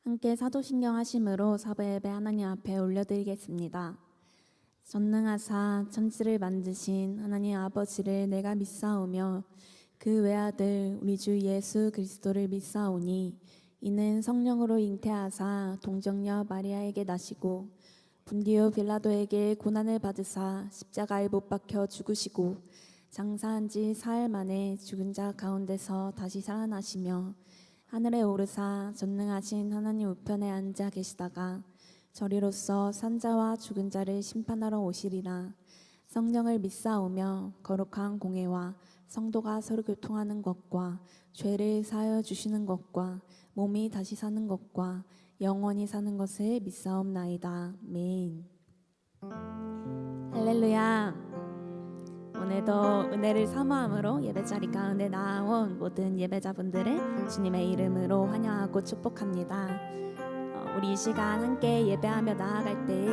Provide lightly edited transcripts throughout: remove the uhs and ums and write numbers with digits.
함께 사도신경 하심으로 사부예배 하나님 앞에 올려드리겠습니다. 전능하사 천지를 만드신 하나님 아버지를 내가 믿사오며 그 외아들 우리 주 예수 그리스도를 믿사오니 이는 성령으로 잉태하사 동정녀 마리아에게 나시고 분디오 빌라도에게 고난을 받으사 십자가에 못 박혀 죽으시고 장사한 지 사흘 만에 죽은 자 가운데서 다시 살아나시며 하늘에 오르사 전능하신 하나님 우편에 앉아 계시다가 저리로서 산자와 죽은 자를 심판하러 오시리라. 성령을 믿사오며 거룩한 공회와 성도가 서로 교통하는 것과 죄를 사하여 주시는 것과 몸이 다시 사는 것과 영원히 사는 것을 믿사옵나이다. 아멘. 할렐루야. 오늘도 은혜를 사모함으로 예배자리 가운데 나온 모든 예배자분들을 주님의 이름으로 환영하고 축복합니다. 우리 이 시간 함께 예배하며 나아갈 때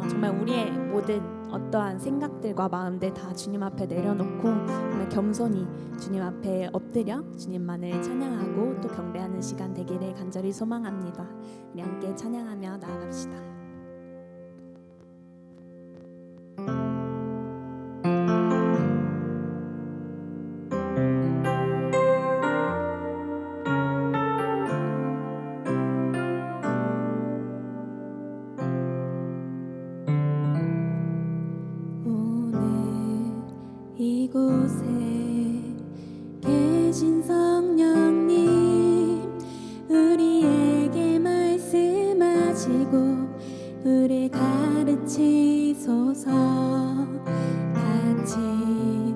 정말 우리의 모든 어떠한 생각들과 마음들 다 주님 앞에 내려놓고 정말 겸손히 주님 앞에 엎드려 주님만을 찬양하고 또 경배하는 시간 되기를 간절히 소망합니다. 우리 함께 찬양하며 나아갑시다. 이곳에 계신 성령님 우리에게 말씀하시고 우리 가르치소서. 닫힌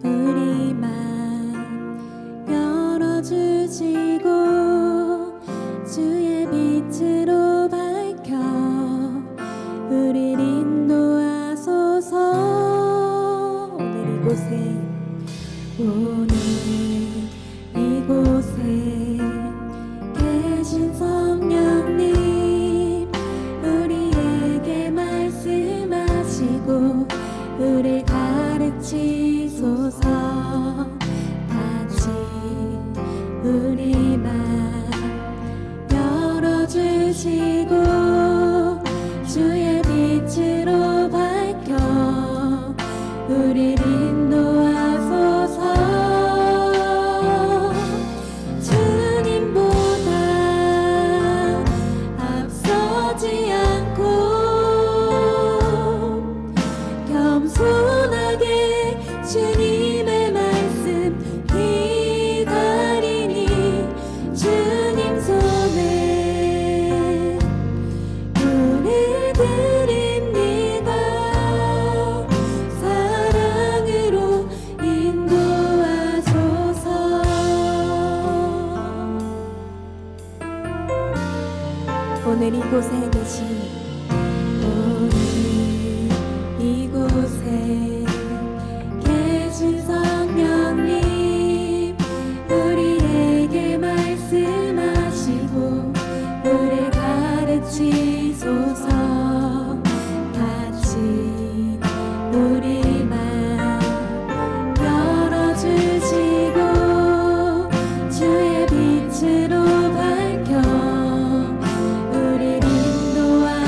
우리 맘 열어주시고 주의 빛으로 밝혀 우리를 인도하소서. 오늘 이곳에 계신 성령님 우리에게 말씀하시고 우리 가르치소서. 닫힌 우리 맘 열어주시고 주의 빛으로 밝혀 우리를 인도하소서. 주님보다 앞서지 않고 겸손하게 주님의 말씀 기다리니 주님 손에 보내드립니다. 사랑으로 인도하소서. 오늘 이곳에 계신 오늘 이곳에 계신 성령님 우리에게 말씀하시고 우리 가르치소서. 닫힌 우리 맘 열어주시고 주의 빛으로 밝혀 우리를 인도하소서.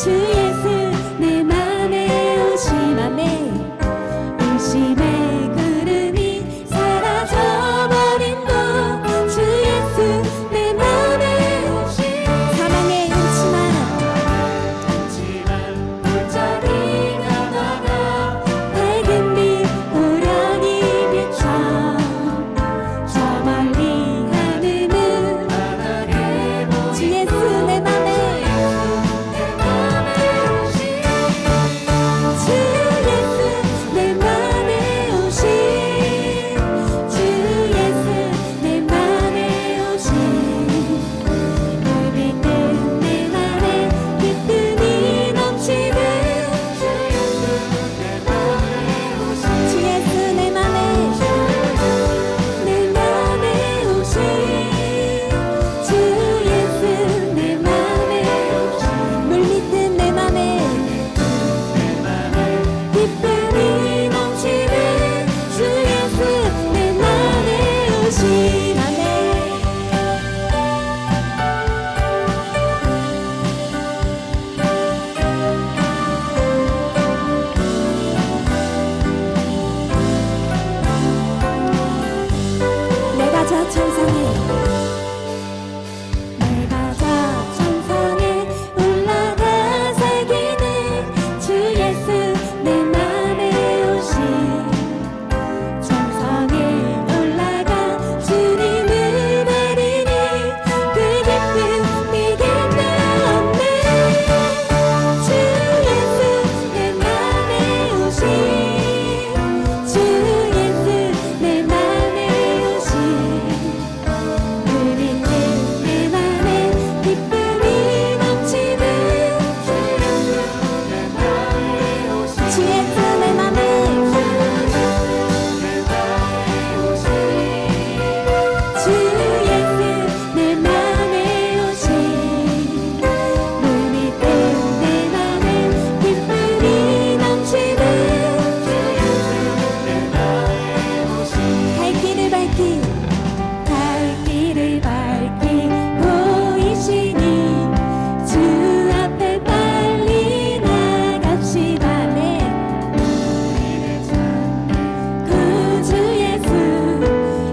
주 예수 내 맘에 오심하네 의심의 구름이 사라져버린 곳 주 예수 내 맘에 오심 사망의 음침한 골짜기가 나가 밝은 빛 오련히 비춰 저 멀리 하늘은 바다를 보이고 주 예수 내 맘에 주 예수 내 맘에 오심 주 예수 내 맘에 오심 물밀 듯내 맘에 기쁨이 넘치는 주 예수 내 맘에 내 맘에 오심 주 예수 내 맘에 오심 물밀 듯내 맘에 기쁨이 넘치는 주 예수 내 맘에 오심 아멘 내가 저 천상에 올라가 살기는 주 예수 내 맘에 오심 천상에 올라가 주님을 아리니 그 기쁨 비긴다 없네 주 예수 내 맘에 오심 주 예수 내 맘에 오심 우리 내 맘에 기쁨이 넘치는 주 예수 내 맘에 주 예수 내 맘에 오심 물 밑에 내 맘에 기쁨이 넘치는 갈 길을 밝히 보이시니 주 앞에 빨리 나갑시다 네 구주 예수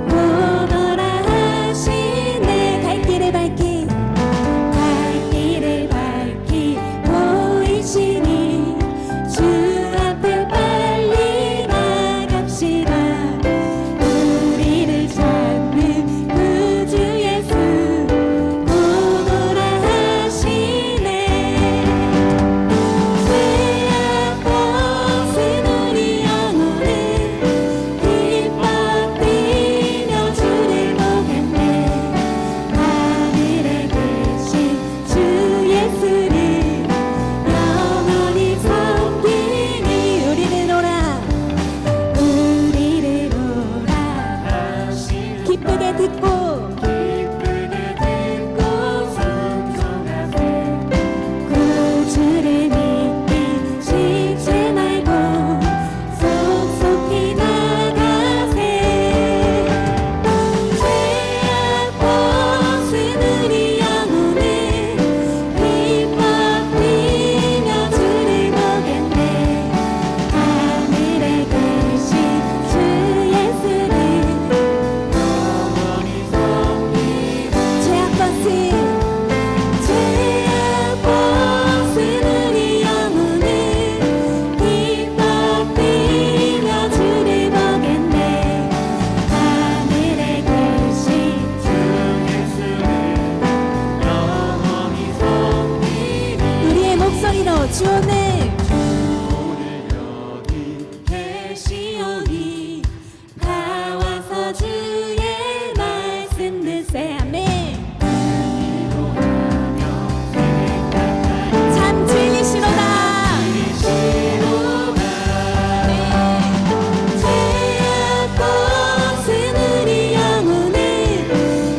오너라 하시네 갈 길을 밝히 보이시니 주 앞에 빨리 나갑시다 우리를 찾는 구주 예수 오너라 하시네 죄악 벗은 우리 영혼은 기뻐 뛰며 주를 보겠네 하늘에 계신 주 예수를 영원히 섬기니 우리를 오라 기쁘게 듣고 순종하세 구주를 믿기 식지 말고 속속히 나가세 죄악 벗은 우리 영혼은 기뻐 뛰며 주를 보겠네 하늘에 계신 주 예수를 죄악 벗은 우리 영혼은 기뻐 뛰며 주를 보겠네 하늘에 계신 우리의 목소리로 주오늘 계시오니 다 와서 주의 말씀 듣세 아멘 참 주이시로다 죄악 벗은 우리 영혼은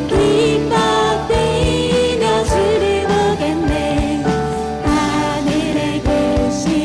기뻐 뛰며 주를 보겠네 하늘에 계신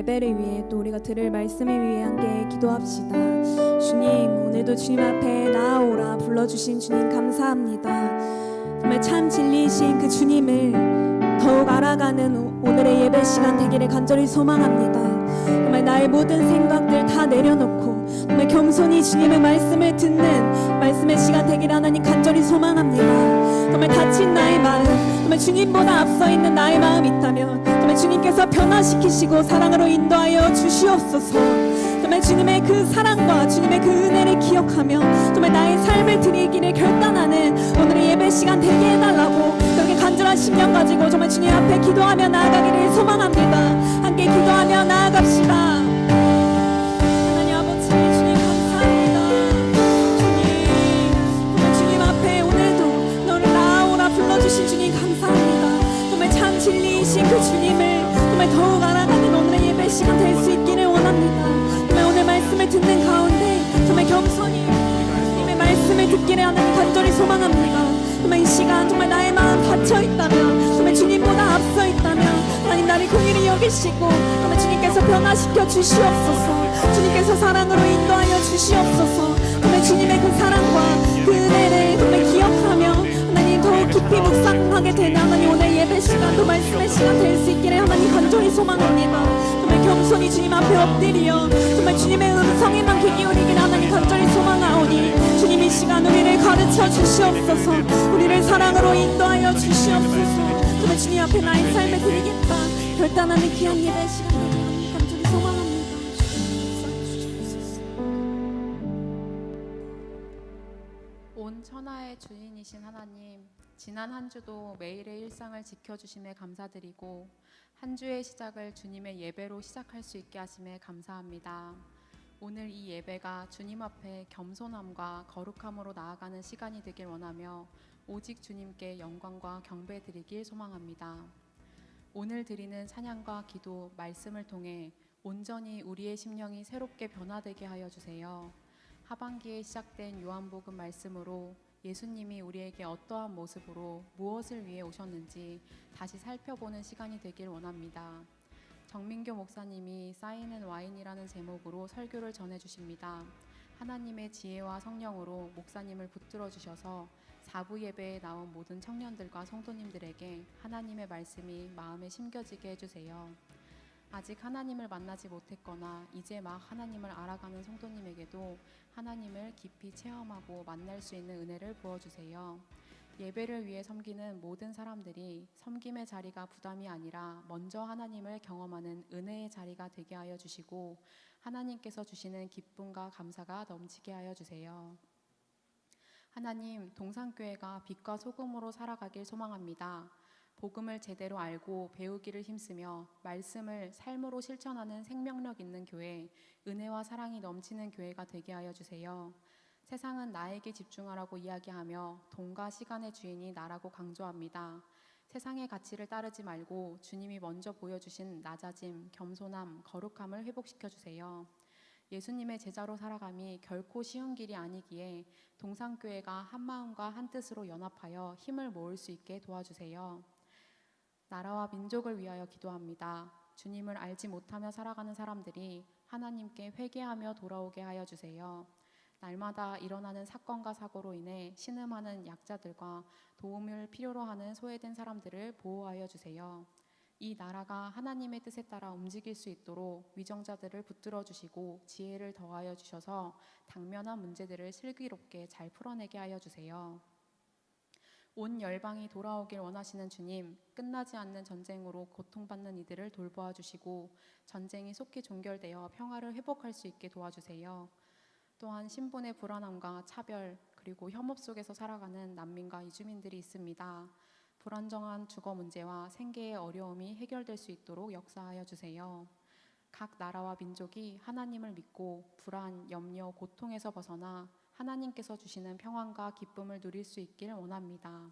예배를 위해 또 우리가 들을 말씀을 위해 함께 기도합시다. 주님, 오늘도 주님 앞에 나아오라 불러주신 주님 감사합니다. 정말 참 진리이신 그 주님을 더욱 알아가는 오늘의 예배 시간 되기를 간절히 소망합니다. 정말 나의 모든 생각들 다 내려놓고 정말 겸손히 주님의 말씀을 듣는 말씀의 시간 되기를 하나님 간절히 소망합니다. 정말 다친 나의 마음, 정말 주님보다 앞서 있는 나의 마음이 있다면 정말 주님께서 변화시키시고 사랑으로 인도하여 주시옵소서. 정말 주님의 그 사랑과 주님의 그 은혜를 기억하며 정말 나의 삶을 드리기를 결단하는 오늘의 예배 시간 되게 해달라고 그렇게 간절한 심령 가지고 정말 주님 앞에 기도하며 나아가기를 소망합니다. 함께 기도하며 나아갑시다. 하나님 아버지 주님 감사합니다. 주님 정말 주님 앞에 오늘도 너를 나아오라 불러주신 주님 감사합니다. 정말 참 진리이신 그 주님을 정말 더욱 알아가는 오늘의 예배 시간 될 수 있기를 원합니다. 정말 오늘 말씀을 듣는 가운데 정말 겸손히 주님의 말씀을 듣기를 하나님 간절히 소망합니다. 정말 이 시간 정말 나의 마음 닫혀있다면 정말 주님보다 앞서 있다면 하나님 나를 긍휼히 여기시고 정말 주님께서 변화시켜 주시옵소서. 주님께서 사랑으로 인도하여 주시옵소서. 정말 주님의 그 사랑과 그 은혜를 정말 기억하며 하나님 더욱 깊이 묵상하게 되는 하나님 오늘 예배 시간도 말씀의 시간 될 수 있기를 하나님 간절히 소망합니다. 정말 겸손히 주님 앞에 엎드려 정말 주님의 음성에만 귀 기울이기를 하나님 간절히 소망하오니 주님 이 시간 우리를 가르쳐 주시옵소서. 우리를 사랑으로 인도하여 주시옵소서. 정말 주님 앞에 나의 삶을 드리겠다 결단하는 귀한 예배 시간 되기를 하나님 간절히 소망합니다. 온 천하의 주인이신 하나님, 지난 한 주도 매일의 일상을 지켜주심에 감사드리고 한 주의 시작을 주님의 예배로 시작할 수 있게 하심에 감사합니다. 오늘 이 예배가 주님 앞에 겸손함과 거룩함으로 나아가는 시간이 되길 원하며 오직 주님께 영광과 경배 드리길 소망합니다. 오늘 드리는 찬양과 기도, 말씀을 통해 온전히 우리의 심령이 새롭게 변화되게 하여 주세요. 하반기에 시작된 요한복음 말씀으로 예수님이 우리에게 어떠한 모습으로 무엇을 위해 오셨는지 다시 살펴보는 시간이 되길 원합니다. 정민교 목사님이 쌓이는 와인이라는 제목으로 설교를 전해주십니다. 하나님의 지혜와 성령으로 목사님을 붙들어 주셔서 4부 예배에 나온 모든 청년들과 성도님들에게 하나님의 말씀이 마음에 심겨지게 해주세요. 아직 하나님을 만나지 못했거나 이제 막 하나님을 알아가는 성도님에게도 하나님을 깊이 체험하고 만날 수 있는 은혜를 부어주세요. 예배를 위해 섬기는 모든 사람들이 섬김의 자리가 부담이 아니라 먼저 하나님을 경험하는 은혜의 자리가 되게 하여 주시고 하나님께서 주시는 기쁨과 감사가 넘치게 하여 주세요. 하나님, 동산교회가 빛과 소금으로 살아가길 소망합니다. 복음을 제대로 알고 배우기를 힘쓰며 말씀을 삶으로 실천하는 생명력 있는 교회, 은혜와 사랑이 넘치는 교회가 되게 하여 주세요. 세상은 나에게 집중하라고 이야기하며 돈과 시간의 주인이 나라고 강조합니다. 세상의 가치를 따르지 말고 주님이 먼저 보여주신 낮아짐, 겸손함, 거룩함을 회복시켜 주세요. 예수님의 제자로 살아감이 결코 쉬운 길이 아니기에 동산교회가 한 마음과 한 뜻으로 연합하여 힘을 모을 수 있게 도와주세요. 나라와 민족을 위하여 기도합니다. 주님을 알지 못하며 살아가는 사람들이 하나님께 회개하며 돌아오게 하여 주세요. 날마다 일어나는 사건과 사고로 인해 신음하는 약자들과 도움을 필요로 하는 소외된 사람들을 보호하여 주세요. 이 나라가 하나님의 뜻에 따라 움직일 수 있도록 위정자들을 붙들어 주시고 지혜를 더하여 주셔서 당면한 문제들을 슬기롭게 잘 풀어내게 하여 주세요. 온 열방이 돌아오길 원하시는 주님, 끝나지 않는 전쟁으로 고통받는 이들을 돌보아 주시고 전쟁이 속히 종결되어 평화를 회복할 수 있게 도와주세요. 또한 신분의 불안함과 차별 그리고 혐오 속에서 살아가는 난민과 이주민들이 있습니다. 불안정한 주거 문제와 생계의 어려움이 해결될 수 있도록 역사하여 주세요. 각 나라와 민족이 하나님을 믿고 불안, 염려, 고통에서 벗어나 하나님께서 주시는 평안과 기쁨을 누릴 수 있기를 원합니다.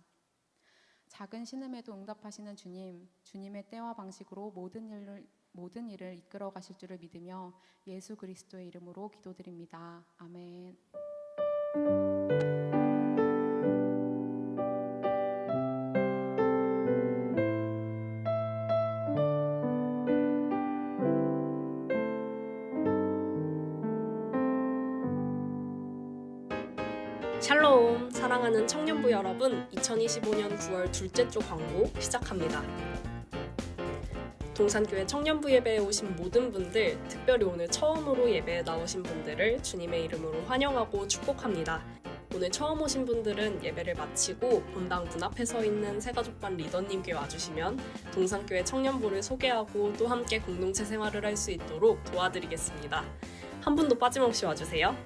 작은 신음에도 응답하시는 주님, 주님의 때와 방식으로 모든 일을 이끌어 가실 줄을 믿으며 예수 그리스도의 이름으로 기도드립니다. 아멘. 샬롬, 사랑하는 청년부 여러분, 2025년 9월 둘째 주 광고 시작합니다. 동산교회 청년부 예배에 오신 모든 분들, 특별히 오늘 처음으로 예배에 나오신 분들을 주님의 이름으로 환영하고 축복합니다. 오늘 처음 오신 분들은 예배를 마치고 본당 문 앞에 서 있는 새가족반 리더님께 와주시면 동산교회 청년부를 소개하고 또 함께 공동체 생활을 할 수 있도록 도와드리겠습니다. 한 분도 빠짐없이 와주세요.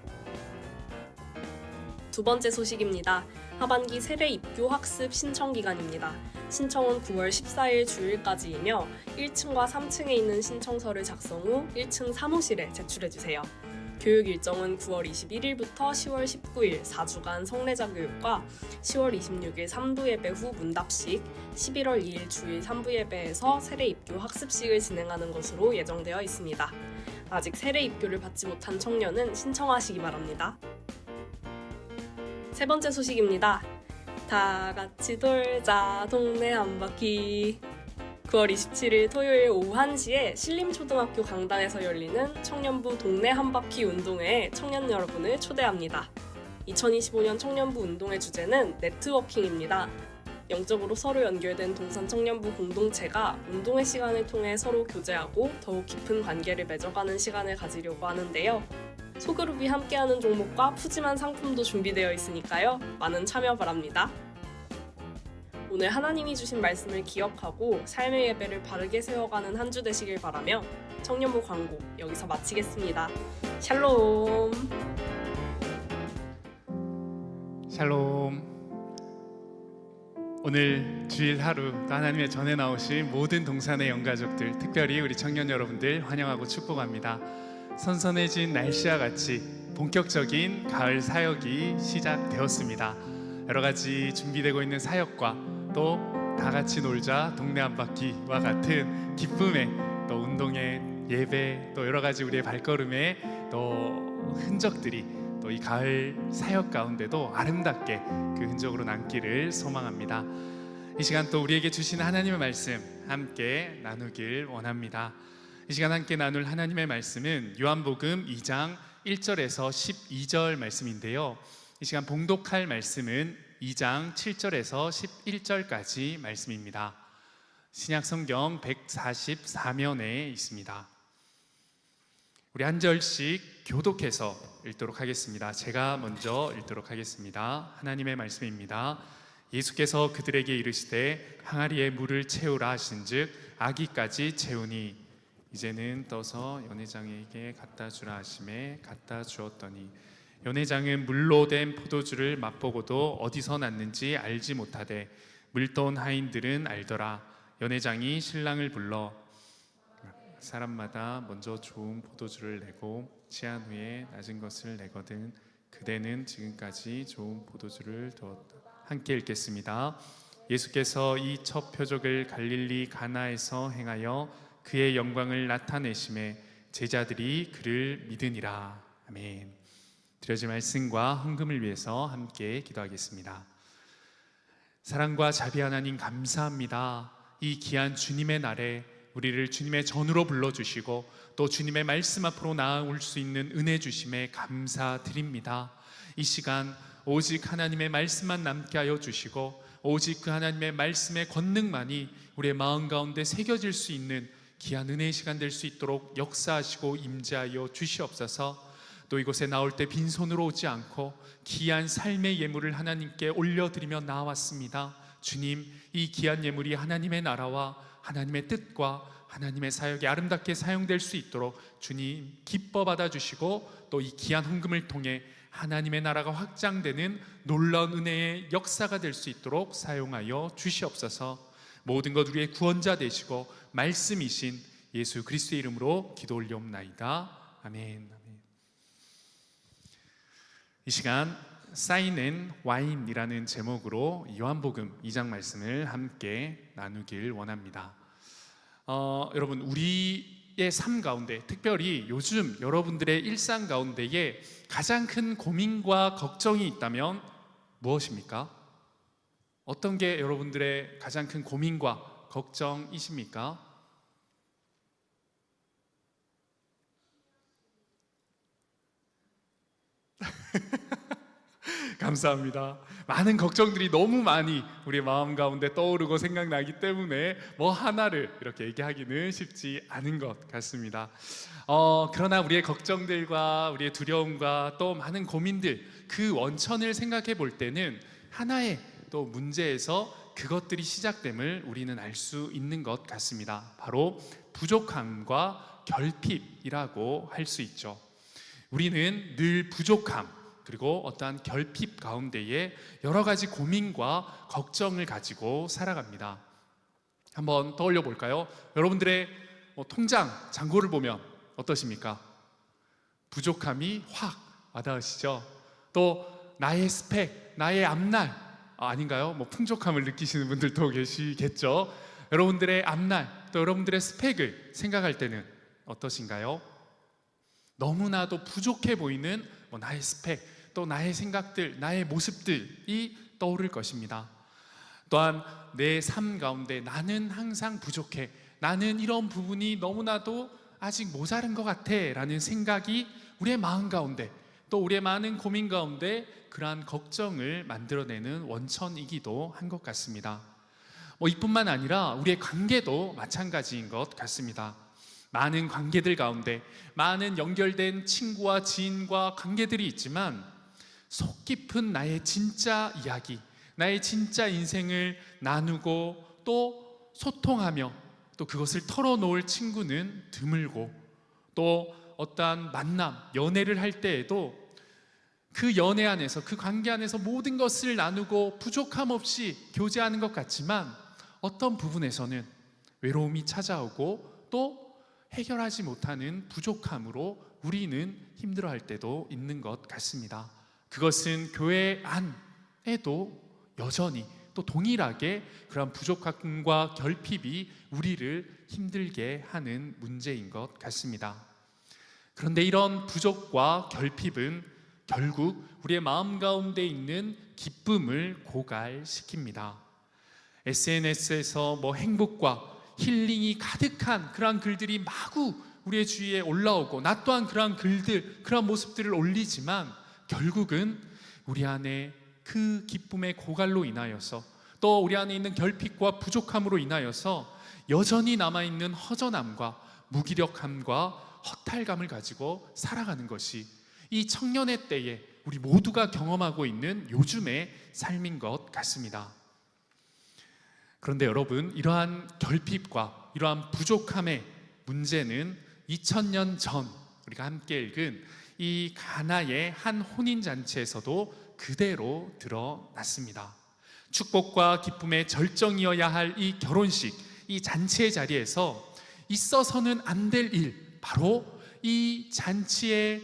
두 번째 소식입니다. 하반기 세례 입교 학습 신청 기간입니다. 신청은 9월 14일 주일까지이며 1층과 3층에 있는 신청서를 작성 후 1층 사무실에 제출해주세요. 교육 일정은 9월 21일부터 10월 19일 4주간 성례자 교육과 10월 26일 3부 예배 후 문답식, 11월 2일 주일 3부 예배에서 세례 입교 학습식을 진행하는 것으로 예정되어 있습니다. 아직 세례 입교를 받지 못한 청년은 신청하시기 바랍니다. 세 번째 소식입니다. 다 같이 돌자 동네 한 바퀴. 9월 27일 토요일 오후 1시에 신림초등학교 강당에서 열리는 청년부 동네 한 바퀴 운동회에 청년 여러분을 초대합니다. 2025년 청년부 운동회 주제는 네트워킹입니다. 영적으로 서로 연결된 동산 청년부 공동체가 운동회 시간을 통해 서로 교제하고 더욱 깊은 관계를 맺어가는 시간을 가지려고 하는데요. 소그룹이 함께하는 종목과 푸짐한 상품도 준비되어 있으니까요. 많은 참여 바랍니다. 오늘 하나님이 주신 말씀을 기억하고 삶의 예배를 바르게 세워가는 한 주 되시길 바라며 청년부 광고 여기서 마치겠습니다. 샬롬. 샬롬. 오늘 주일 하루 또 하나님의 전에 나오신 모든 동산의 영가족들, 특별히 우리 청년 여러분들 환영하고 축복합니다. 선선해진 날씨와 같이 본격적인 가을 사역이 시작되었습니다. 여러 가지 준비되고 있는 사역과 또 다 같이 놀자 동네 한 바퀴와 같은 기쁨의 또 운동의 예배 또 여러 가지 우리의 발걸음의 또 흔적들이 또 이 가을 사역 가운데도 아름답게 그 흔적으로 남기를 소망합니다. 이 시간 또 우리에게 주신 하나님의 말씀 함께 나누길 원합니다. 이 시간 함께 나눌 하나님의 말씀은 요한복음 2장 1절에서 12절 말씀인데요. 이 시간 봉독할 말씀은 2장 7절에서 11절까지 말씀입니다. 신약 성경 144면에 있습니다. 우리 한 절씩 교독해서 읽도록 하겠습니다. 제가 먼저 읽도록 하겠습니다. 하나님의 말씀입니다. 예수께서 그들에게 이르시되 항아리에 물을 채우라 하신즉 아기까지 채우니 이제는 떠서 연회장에게 갖다 주라 하심에 갖다 주었더니 연회장은 물로 된 포도주를 맛보고도 어디서 났는지 알지 못하되 물돈 하인들은 알더라. 연회장이 신랑을 불러 사람마다 먼저 좋은 포도주를 내고 취한 후에 낮은 것을 내거든 그대는 지금까지 좋은 포도주를 두었다. 함께 읽겠습니다. 예수께서 이 첫 표적을 갈릴리 가나에서 행하여 그의 영광을 나타내심에 제자들이 그를 믿으니라. 아멘. 드려진 말씀과 헌금을 위해서 함께 기도하겠습니다. 사랑과 자비 하나님 감사합니다. 이 귀한 주님의 날에 우리를 주님의 전으로 불러주시고 또 주님의 말씀 앞으로 나아올 수 있는 은혜 주심에 감사드립니다. 이 시간 오직 하나님의 말씀만 남게 하여 주시고 오직 그 하나님의 말씀의 권능만이 우리의 마음 가운데 새겨질 수 있는 귀한 은혜의 시간 될 수 있도록 역사하시고 임재하여 주시옵소서. 또 이곳에 나올 때 빈손으로 오지 않고 귀한 삶의 예물을 하나님께 올려드리며 나왔습니다. 주님, 이 귀한 예물이 하나님의 나라와 하나님의 뜻과 하나님의 사역에 아름답게 사용될 수 있도록 주님 기뻐 받아주시고 또 이 귀한 헌금을 통해 하나님의 나라가 확장되는 놀라운 은혜의 역사가 될 수 있도록 사용하여 주시옵소서. 모든 것 우리의 구원자 되시고 말씀이신 예수 그리스도의 이름으로 기도 올리옵나이다. 아멘. 이 시간 쌓이는 와인이라는 제목으로 요한복음 2장 말씀을 함께 나누길 원합니다. 여러분 우리의 삶 가운데 특별히 요즘 여러분들의 일상 가운데에 가장 큰 고민과 걱정이 있다면 무엇입니까? 어떤 게 여러분들의 가장 큰 고민과 걱정이십니까? 감사합니다. 많은 걱정들이 너무 많이 우리의 마음 가운데 떠오르고 생각나기 때문에 뭐 하나를 이렇게 얘기하기는 쉽지 않은 것 같습니다. 그러나 우리의 걱정들과 우리의 두려움과 또 많은 고민들, 그 원천을 생각해 볼 때는 하나의 또 문제에서 그것들이 시작됨을 우리는 알 수 있는 것 같습니다. 바로 부족함과 결핍이라고 할 수 있죠. 우리는 늘 부족함 그리고 어떠한 결핍 가운데에 여러 가지 고민과 걱정을 가지고 살아갑니다. 한번 떠올려 볼까요? 여러분들의 통장 잔고를 보면 어떠십니까? 부족함이 확 와닿으시죠? 또 나의 스펙, 나의 앞날 아닌가요? 풍족함을 느끼시는 분들도 계시겠죠? 여러분들의 앞날 또 여러분들의 스펙을 생각할 때는 어떠신가요? 너무나도 부족해 보이는 나의 스펙 또 나의 생각들, 나의 모습들이 떠오를 것입니다. 또한 내 삶 가운데 나는 항상 부족해, 나는 이런 부분이 너무나도 아직 모자른 것 같아 라는 생각이 우리의 마음 가운데 또 우리의 많은 고민 가운데 그러한 걱정을 만들어내는 원천이기도 한 것 같습니다. 이뿐만 아니라 우리의 관계도 마찬가지인 것 같습니다. 많은 관계들 가운데 많은 연결된 친구와 지인과 관계들이 있지만 속 깊은 나의 진짜 이야기, 나의 진짜 인생을 나누고 또 소통하며 또 그것을 털어놓을 친구는 드물고 또 어떠한 만남, 연애를 할 때에도 그 연애 안에서 그 관계 안에서 모든 것을 나누고 부족함 없이 교제하는 것 같지만 어떤 부분에서는 외로움이 찾아오고 또 해결하지 못하는 부족함으로 우리는 힘들어할 때도 있는 것 같습니다. 그것은 교회 안에도 여전히 또 동일하게 그런 부족함과 결핍이 우리를 힘들게 하는 문제인 것 같습니다. 그런데 이런 부족과 결핍은 결국 우리의 마음 가운데 있는 기쁨을 고갈시킵니다. SNS에서 행복과 힐링이 가득한 그러한 글들이 마구 우리의 주위에 올라오고 나 또한 그러한 글들, 그러한 모습들을 올리지만 결국은 우리 안에 그 기쁨의 고갈로 인하여서 또 우리 안에 있는 결핍과 부족함으로 인하여서 여전히 남아있는 허전함과 무기력함과 허탈감을 가지고 살아가는 것이 이 청년의 때에 우리 모두가 경험하고 있는 요즘의 삶인 것 같습니다. 그런데 여러분, 이러한 결핍과 이러한 부족함의 문제는 2000년 전 우리가 함께 읽은 이 가나의 한 혼인잔치에서도 그대로 드러났습니다. 축복과 기쁨의 절정이어야 할 이 결혼식, 이 잔치의 자리에서 있어서는 안 될 일, 바로 이 잔치의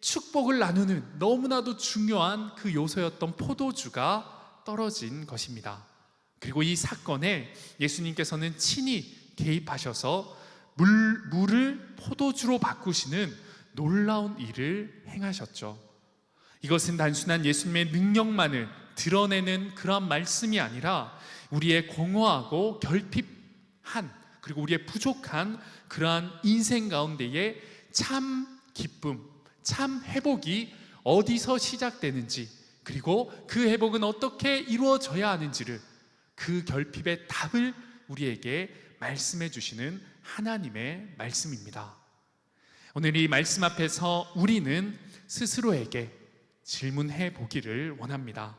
축복을 나누는 너무나도 중요한 그 요소였던 포도주가 떨어진 것입니다. 그리고 이 사건에 예수님께서는 친히 개입하셔서 물을 포도주로 바꾸시는 놀라운 일을 행하셨죠. 이것은 단순한 예수님의 능력만을 드러내는 그런 말씀이 아니라 우리의 공허하고 결핍한 그리고 우리의 부족한 그러한 인생 가운데의 참 기쁨, 참 회복이 어디서 시작되는지 그리고 그 회복은 어떻게 이루어져야 하는지를 그 결핍의 답을 우리에게 말씀해 주시는 하나님의 말씀입니다. 오늘 이 말씀 앞에서 우리는 스스로에게 질문해 보기를 원합니다.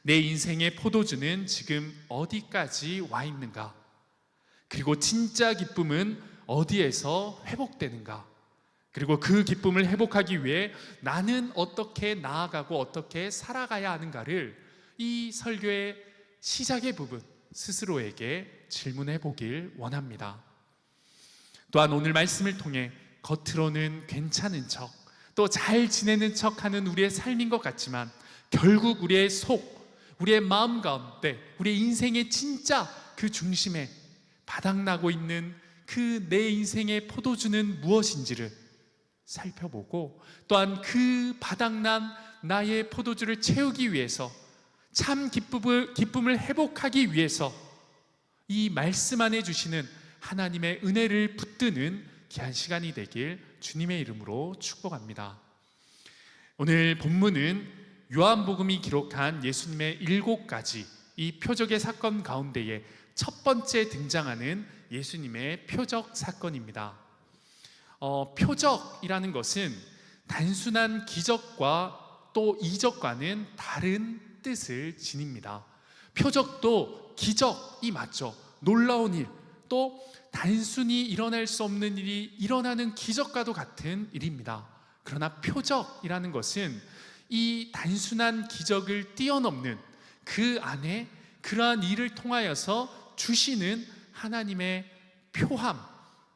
내 인생의 포도주는 지금 어디까지 와 있는가? 그리고 진짜 기쁨은 어디에서 회복되는가? 그리고 그 기쁨을 회복하기 위해 나는 어떻게 나아가고 어떻게 살아가야 하는가를 이 설교의 시작의 부분 스스로에게 질문해 보길 원합니다. 또한 오늘 말씀을 통해 겉으로는 괜찮은 척, 또 잘 지내는 척하는 우리의 삶인 것 같지만 결국 우리의 속, 우리의 마음 가운데, 우리의 인생의 진짜 그 중심에 바닥나고 있는 그 내 인생의 포도주는 무엇인지를 살펴보고 또한 그 바닥난 나의 포도주를 채우기 위해서 참 기쁨을 회복하기 위해서 이 말씀 안에 주시는 하나님의 은혜를 붙드는 귀한 시간이 되길 주님의 이름으로 축복합니다. 오늘 본문은 요한복음이 기록한 예수님의 7가지 이 표적의 사건 가운데에 첫 번째 등장하는 예수님의 표적 사건입니다. 표적이라는 것은 단순한 기적과 또 이적과는 다른 뜻을 지닙니다. 표적도 기적이 맞죠. 놀라운 일, 또 단순히 일어날 수 없는 일이 일어나는 기적과도 같은 일입니다. 그러나 표적이라는 것은 이 단순한 기적을 뛰어넘는 그 안에 그러한 일을 통하여서 주시는 하나님의 표함,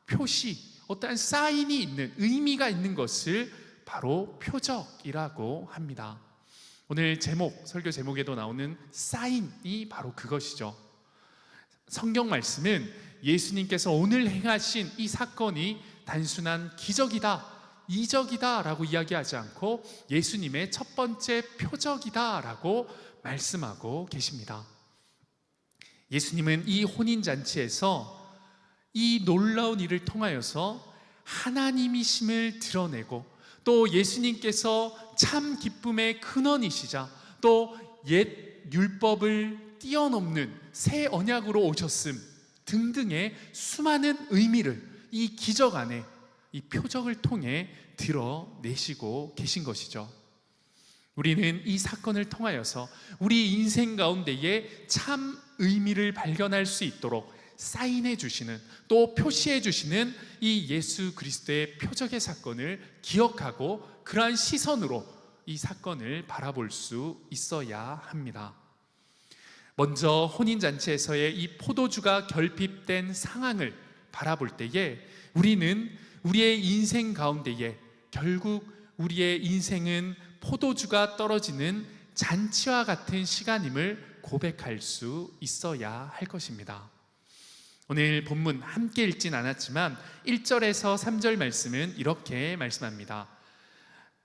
표시, 어떠한 사인이 있는, 의미가 있는 것을 바로 표적이라고 합니다. 오늘 설교 제목에도 나오는 사인이 바로 그것이죠. 성경 말씀은 예수님께서 오늘 행하신 이 사건이 단순한 기적이다, 이적이다 라고 이야기하지 않고 예수님의 첫 번째 표적이다 라고 말씀하고 계십니다. 예수님은 이 혼인잔치에서 이 놀라운 일을 통하여서 하나님이심을 드러내고 또 예수님께서 참 기쁨의 근원이시자 또 옛 율법을 뛰어넘는 새 언약으로 오셨음 등등의 수많은 의미를 이 기적 안에 이 표적을 통해 드러내시고 계신 것이죠. 우리는 이 사건을 통하여서 우리 인생 가운데에 참 의미를 발견할 수 있도록 사인해 주시는 또 표시해 주시는 이 예수 그리스도의 표적의 사건을 기억하고 그러한 시선으로 이 사건을 바라볼 수 있어야 합니다. 먼저 혼인잔치에서의 이 포도주가 결핍된 상황을 바라볼 때에 우리는 우리의 인생 가운데에 결국 우리의 인생은 포도주가 떨어지는 잔치와 같은 시간임을 고백할 수 있어야 할 것입니다. 오늘 본문 함께 읽진 않았지만 1절에서 3절 말씀은 이렇게 말씀합니다.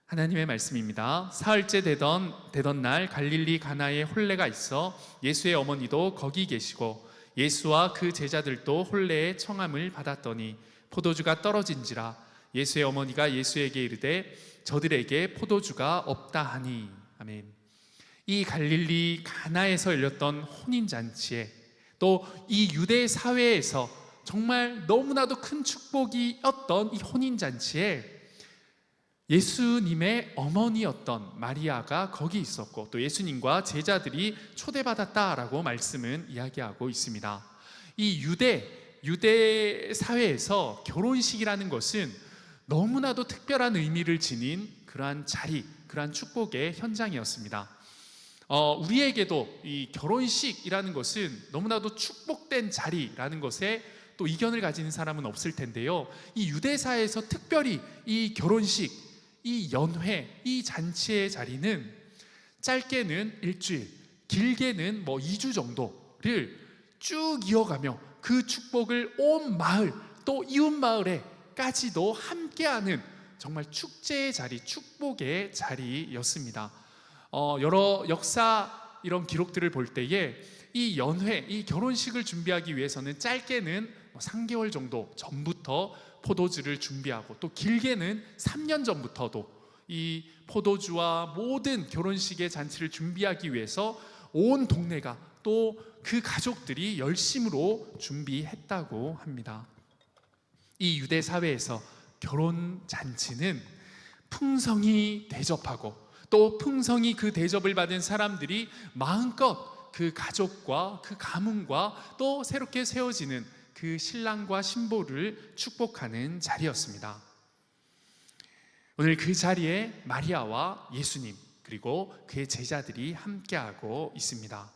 하나님의 말씀입니다. 사흘째 되던 날 갈릴리 가나에 혼례가 있어 예수의 어머니도 거기 계시고 예수와 그 제자들도 혼례의 청함을 받았더니 포도주가 떨어진지라 예수의 어머니가 예수에게 이르되 저들에게 포도주가 없다 하니. 아멘. 이 갈릴리 가나에서 열렸던 혼인잔치에 또 이 유대 사회에서 정말 너무나도 큰 축복이었던 이 혼인잔치에 예수님의 어머니였던 마리아가 거기 있었고 또 예수님과 제자들이 초대받았다라고 말씀은 이야기하고 있습니다. 이 유대 사회에서 결혼식이라는 것은 너무나도 특별한 의미를 지닌 그러한 자리, 그러한 축복의 현장이었습니다. 우리에게도 이 결혼식이라는 것은 너무나도 축복된 자리라는 것에 또 이견을 가지는 사람은 없을 텐데요. 이 유대사에서 특별히 이 결혼식, 이 연회, 이 잔치의 자리는 짧게는 일주일, 길게는 2주 정도를 쭉 이어가며 그 축복을 온 마을 또 이웃 마을에까지도 함께하는 정말 축제의 자리, 축복의 자리였습니다. 여러 역사 이런 기록들을 볼 때에 이 연회, 이 결혼식을 준비하기 위해서는 짧게는 3개월 정도 전부터 포도주를 준비하고 또 길게는 3년 전부터도 이 포도주와 모든 결혼식의 잔치를 준비하기 위해서 온 동네가 또 그 가족들이 열심으로 준비했다고 합니다. 이 유대 사회에서 결혼 잔치는 풍성히 대접하고 또 풍성히 그 대접을 받은 사람들이 마음껏 그 가족과 그 가문과 또 새롭게 세워지는 그 신랑과 신부를 축복하는 자리였습니다. 오늘 그 자리에 마리아와 예수님 그리고 그의 제자들이 함께하고 있습니다.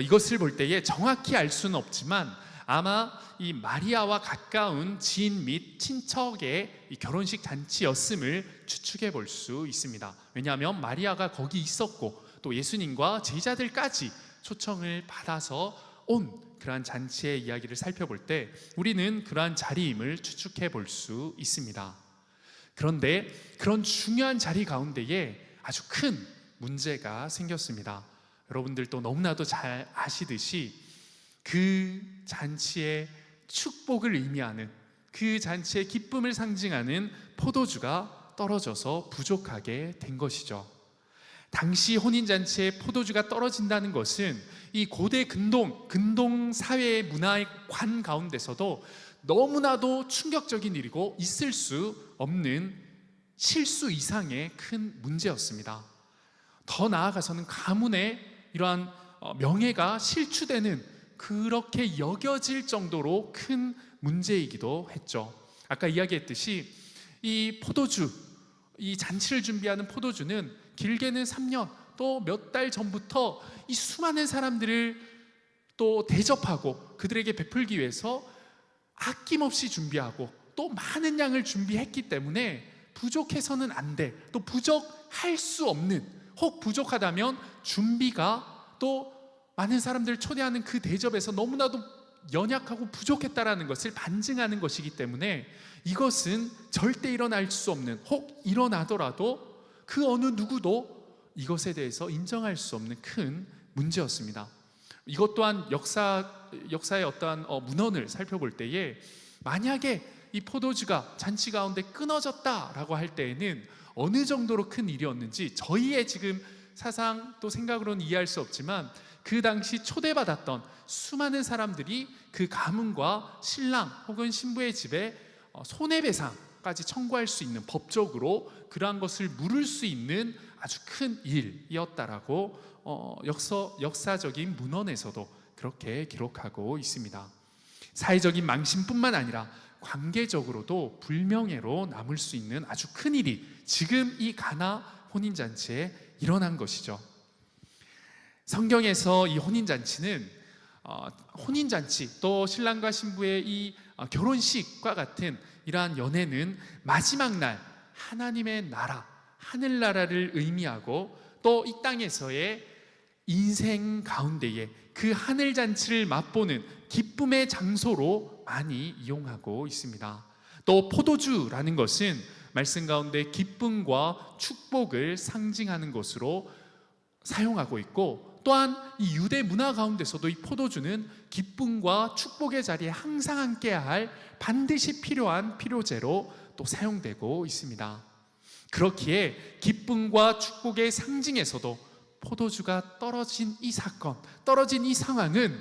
이것을 볼 때에 정확히 알 수는 없지만 아마 이 마리아와 가까운 지인 및 친척의 이 결혼식 잔치였음을 추측해 볼 수 있습니다. 왜냐하면 마리아가 거기 있었고 또 예수님과 제자들까지 초청을 받아서 온 그러한 잔치의 이야기를 살펴볼 때 우리는 그러한 자리임을 추측해 볼 수 있습니다. 그런데 그런 중요한 자리 가운데에 아주 큰 문제가 생겼습니다. 여러분들도 너무나도 잘 아시듯이 그 잔치의 축복을 의미하는 그 잔치의 기쁨을 상징하는 포도주가 떨어져서 부족하게 된 것이죠. 당시 혼인잔치에 포도주가 떨어진다는 것은 이 고대 근동 사회의 문화의 관 가운데서도 너무나도 충격적인 일이고 있을 수 없는 실수 이상의 큰 문제였습니다. 더 나아가서는 가문의 이러한 명예가 실추되는, 그렇게 여겨질 정도로 큰 문제이기도 했죠. 아까 이야기했듯이 이 포도주, 이 잔치를 준비하는 포도주는 길게는 3년 또 몇 달 전부터 이 수많은 사람들을 또 대접하고 그들에게 베풀기 위해서 아낌없이 준비하고 또 많은 양을 준비했기 때문에 부족해서는 안 돼, 또 부족할 수 없는, 혹 부족하다면 준비가 또 많은 사람들을 초대하는 그 대접에서 너무나도 연약하고 부족했다라는 것을 반증하는 것이기 때문에 이것은 절대 일어날 수 없는, 혹 일어나더라도 그 어느 누구도 이것에 대해서 인정할 수 없는 큰 문제였습니다. 이것 또한 역사의 어떠한 문헌을 살펴볼 때에 만약에 이 포도주가 잔치 가운데 끊어졌다라고 할 때에는 어느 정도로 큰 일이었는지 저희의 지금 사상 또 생각으로는 이해할 수 없지만, 그 당시 초대받았던 수많은 사람들이 그 가문과 신랑 혹은 신부의 집에 손해배상까지 청구할 수 있는, 법적으로 그러한 것을 물을 수 있는 아주 큰 일이었다라고 역사적인 문헌에서도 그렇게 기록하고 있습니다. 사회적인 망신뿐만 아니라 관계적으로도 불명예로 남을 수 있는 아주 큰 일이 지금 이 가나 혼인잔치에 일어난 것이죠. 성경에서 이 혼인잔치는 혼인잔치 또 신랑과 신부의 이 결혼식과 같은 이러한 연애는 마지막 날 하나님의 나라, 하늘나라를 의미하고 또 이 땅에서의 인생 가운데에 그 하늘잔치를 맛보는 기쁨의 장소로 많이 이용하고 있습니다. 또 포도주라는 것은 말씀 가운데 기쁨과 축복을 상징하는 것으로 사용하고 있고, 또한 이 유대 문화 가운데서도 이 포도주는 기쁨과 축복의 자리에 항상 함께해야 할 반드시 필요한 필요제로 또 사용되고 있습니다. 그렇기에 기쁨과 축복의 상징에서도 포도주가 떨어진 이 사건, 떨어진 이 상황은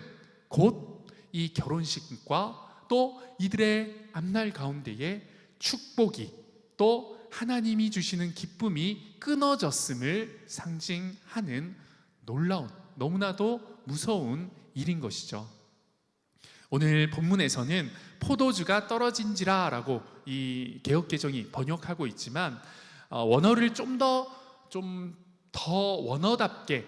곧 이 결혼식과 또 이들의 앞날 가운데에 축복이, 또 하나님이 주시는 기쁨이 끊어졌음을 상징하는 놀라운, 너무나도 무서운 일인 것이죠. 오늘 본문에서는 포도주가 떨어진지라 라고 이 개역개정이 번역하고 있지만, 원어를 좀 더 원어답게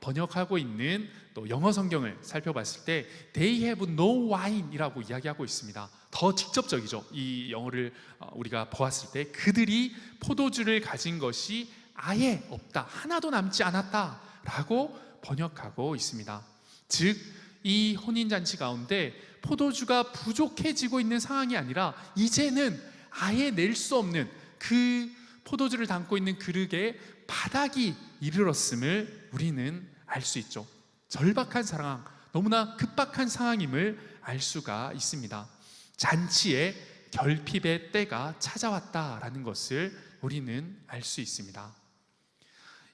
번역하고 있는 또 영어 성경을 살펴봤을 때 They have no wine 이라고 이야기하고 있습니다. 더 직접적이죠. 이 영어를 우리가 보았을 때 그들이 포도주를 가진 것이 아예 없다, 하나도 남지 않았다 라고 번역하고 있습니다. 즉 이 혼인잔치 가운데 포도주가 부족해지고 있는 상황이 아니라 이제는 아예 낼 수 없는, 그 포도주를 담고 있는 그릇에 바닥이 이르렀음을 우리는 알 수 있죠. 절박한 상황, 너무나 급박한 상황임을 알 수가 있습니다. 잔치에 결핍의 때가 찾아왔다라는 것을 우리는 알 수 있습니다.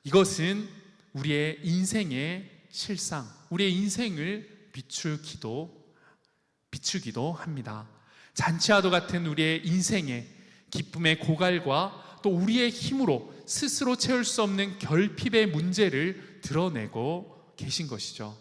이것은 우리의 인생의 실상, 우리의 인생을 비추기도 합니다. 잔치와도 같은 우리의 인생의 기쁨의 고갈과 또 우리의 힘으로 스스로 채울 수 없는 결핍의 문제를 드러내고 계신 것이죠.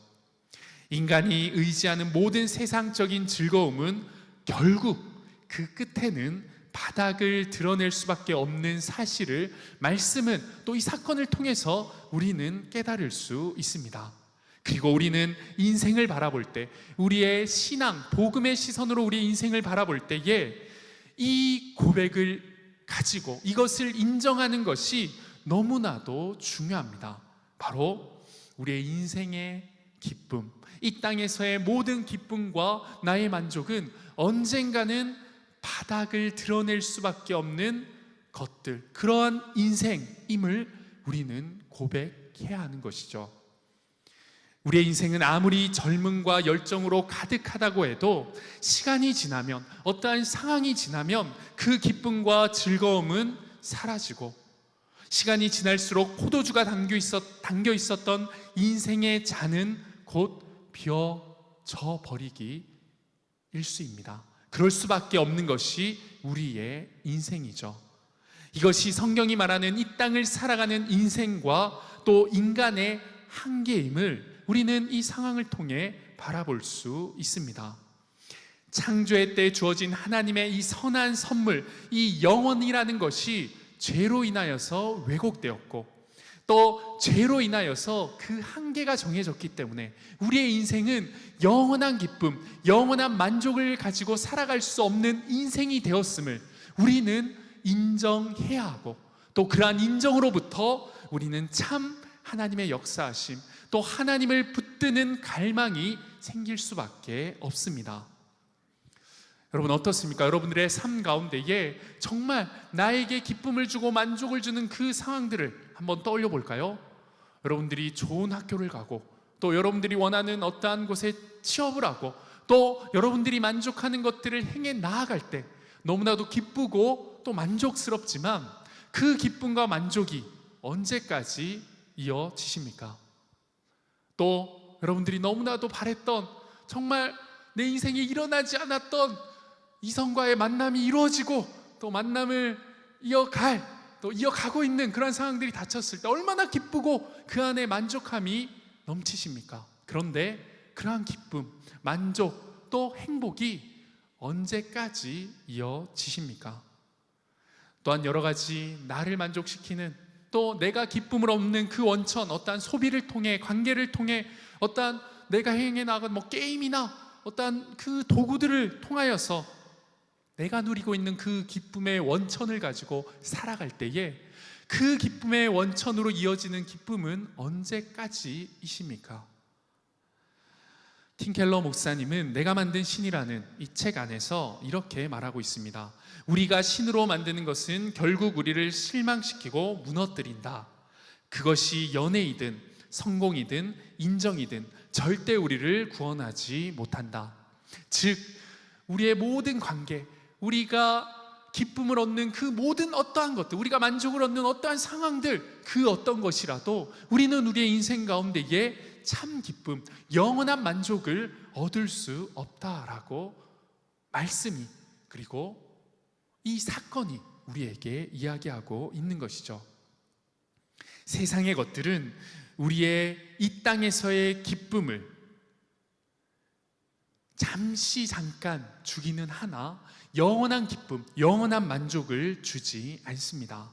인간이 의지하는 모든 세상적인 즐거움은 결국 그 끝에는 바닥을 드러낼 수밖에 없는 사실을 말씀은 또 이 사건을 통해서 우리는 깨달을 수 있습니다. 그리고 우리는 인생을 바라볼 때, 우리의 신앙, 복음의 시선으로 우리의 인생을 바라볼 때에 이 고백을 가지고 이것을 인정하는 것이 너무나도 중요합니다. 바로 우리의 인생의 기쁨, 이 땅에서의 모든 기쁨과 나의 만족은 언젠가는 바닥을 드러낼 수밖에 없는 것들, 그러한 인생임을 우리는 고백해야 하는 것이죠. 우리의 인생은 아무리 젊음과 열정으로 가득하다고 해도 시간이 지나면, 어떠한 상황이 지나면 그 기쁨과 즐거움은 사라지고, 시간이 지날수록 포도주가 담겨 있었던 인생의 잔은 곧 비어져 버리기 일쑤입니다. 그럴 수밖에 없는 것이 우리의 인생이죠. 이것이 성경이 말하는 이 땅을 살아가는 인생과 또 인간의 한계임을 우리는 이 상황을 통해 바라볼 수 있습니다. 창조의 때 주어진 하나님의 이 선한 선물, 이 영원이라는 것이 죄로 인하여서 왜곡되었고 또 죄로 인하여서 그 한계가 정해졌기 때문에 우리의 인생은 영원한 기쁨, 영원한 만족을 가지고 살아갈 수 없는 인생이 되었음을 우리는 인정해야 하고, 또 그러한 인정으로부터 우리는 참 하나님의 역사하심, 또 하나님을 붙드는 갈망이 생길 수밖에 없습니다. 여러분 어떻습니까? 여러분들의 삶 가운데에 정말 나에게 기쁨을 주고 만족을 주는 그 상황들을 한번 떠올려 볼까요? 여러분들이 좋은 학교를 가고, 또 여러분들이 원하는 어떠한 곳에 취업을 하고, 또 여러분들이 만족하는 것들을 행해 나아갈 때 너무나도 기쁘고 또 만족스럽지만 그 기쁨과 만족이 언제까지 이어지십니까? 또 여러분들이 너무나도 바랬던, 정말 내 인생에 일어나지 않았던 이성과의 만남이 이루어지고 또 만남을 이어가고 있는 그런 상황들이 닥쳤을 때 얼마나 기쁘고 그 안에 만족함이 넘치십니까? 그런데 그러한 기쁨, 만족, 또 행복이 언제까지 이어지십니까? 또한 여러 가지 나를 만족시키는, 또 내가 기쁨을 얻는 그 원천, 어떠한 소비를 통해, 관계를 통해, 어떠한 내가 행해 나간 게임이나 어떠한 그 도구들을 통하여서 내가 누리고 있는 그 기쁨의 원천을 가지고 살아갈 때에 그 기쁨의 원천으로 이어지는 기쁨은 언제까지이십니까? 팀 켈러 목사님은 내가 만든 신이라는 이 책 안에서 이렇게 말하고 있습니다. 우리가 신으로 만드는 것은 결국 우리를 실망시키고 무너뜨린다. 그것이 연애이든 성공이든 인정이든 절대 우리를 구원하지 못한다. 즉 우리의 모든 관계, 우리가 기쁨을 얻는 그 모든 어떠한 것들, 우리가 만족을 얻는 어떠한 상황들, 그 어떤 것이라도 우리는 우리의 인생 가운데에 참 기쁨, 영원한 만족을 얻을 수 없다라고 말씀이, 그리고 이 사건이 우리에게 이야기하고 있는 것이죠. 세상의 것들은 우리의 이 땅에서의 기쁨을 잠깐 주기는 하나 영원한 기쁨, 영원한 만족을 주지 않습니다.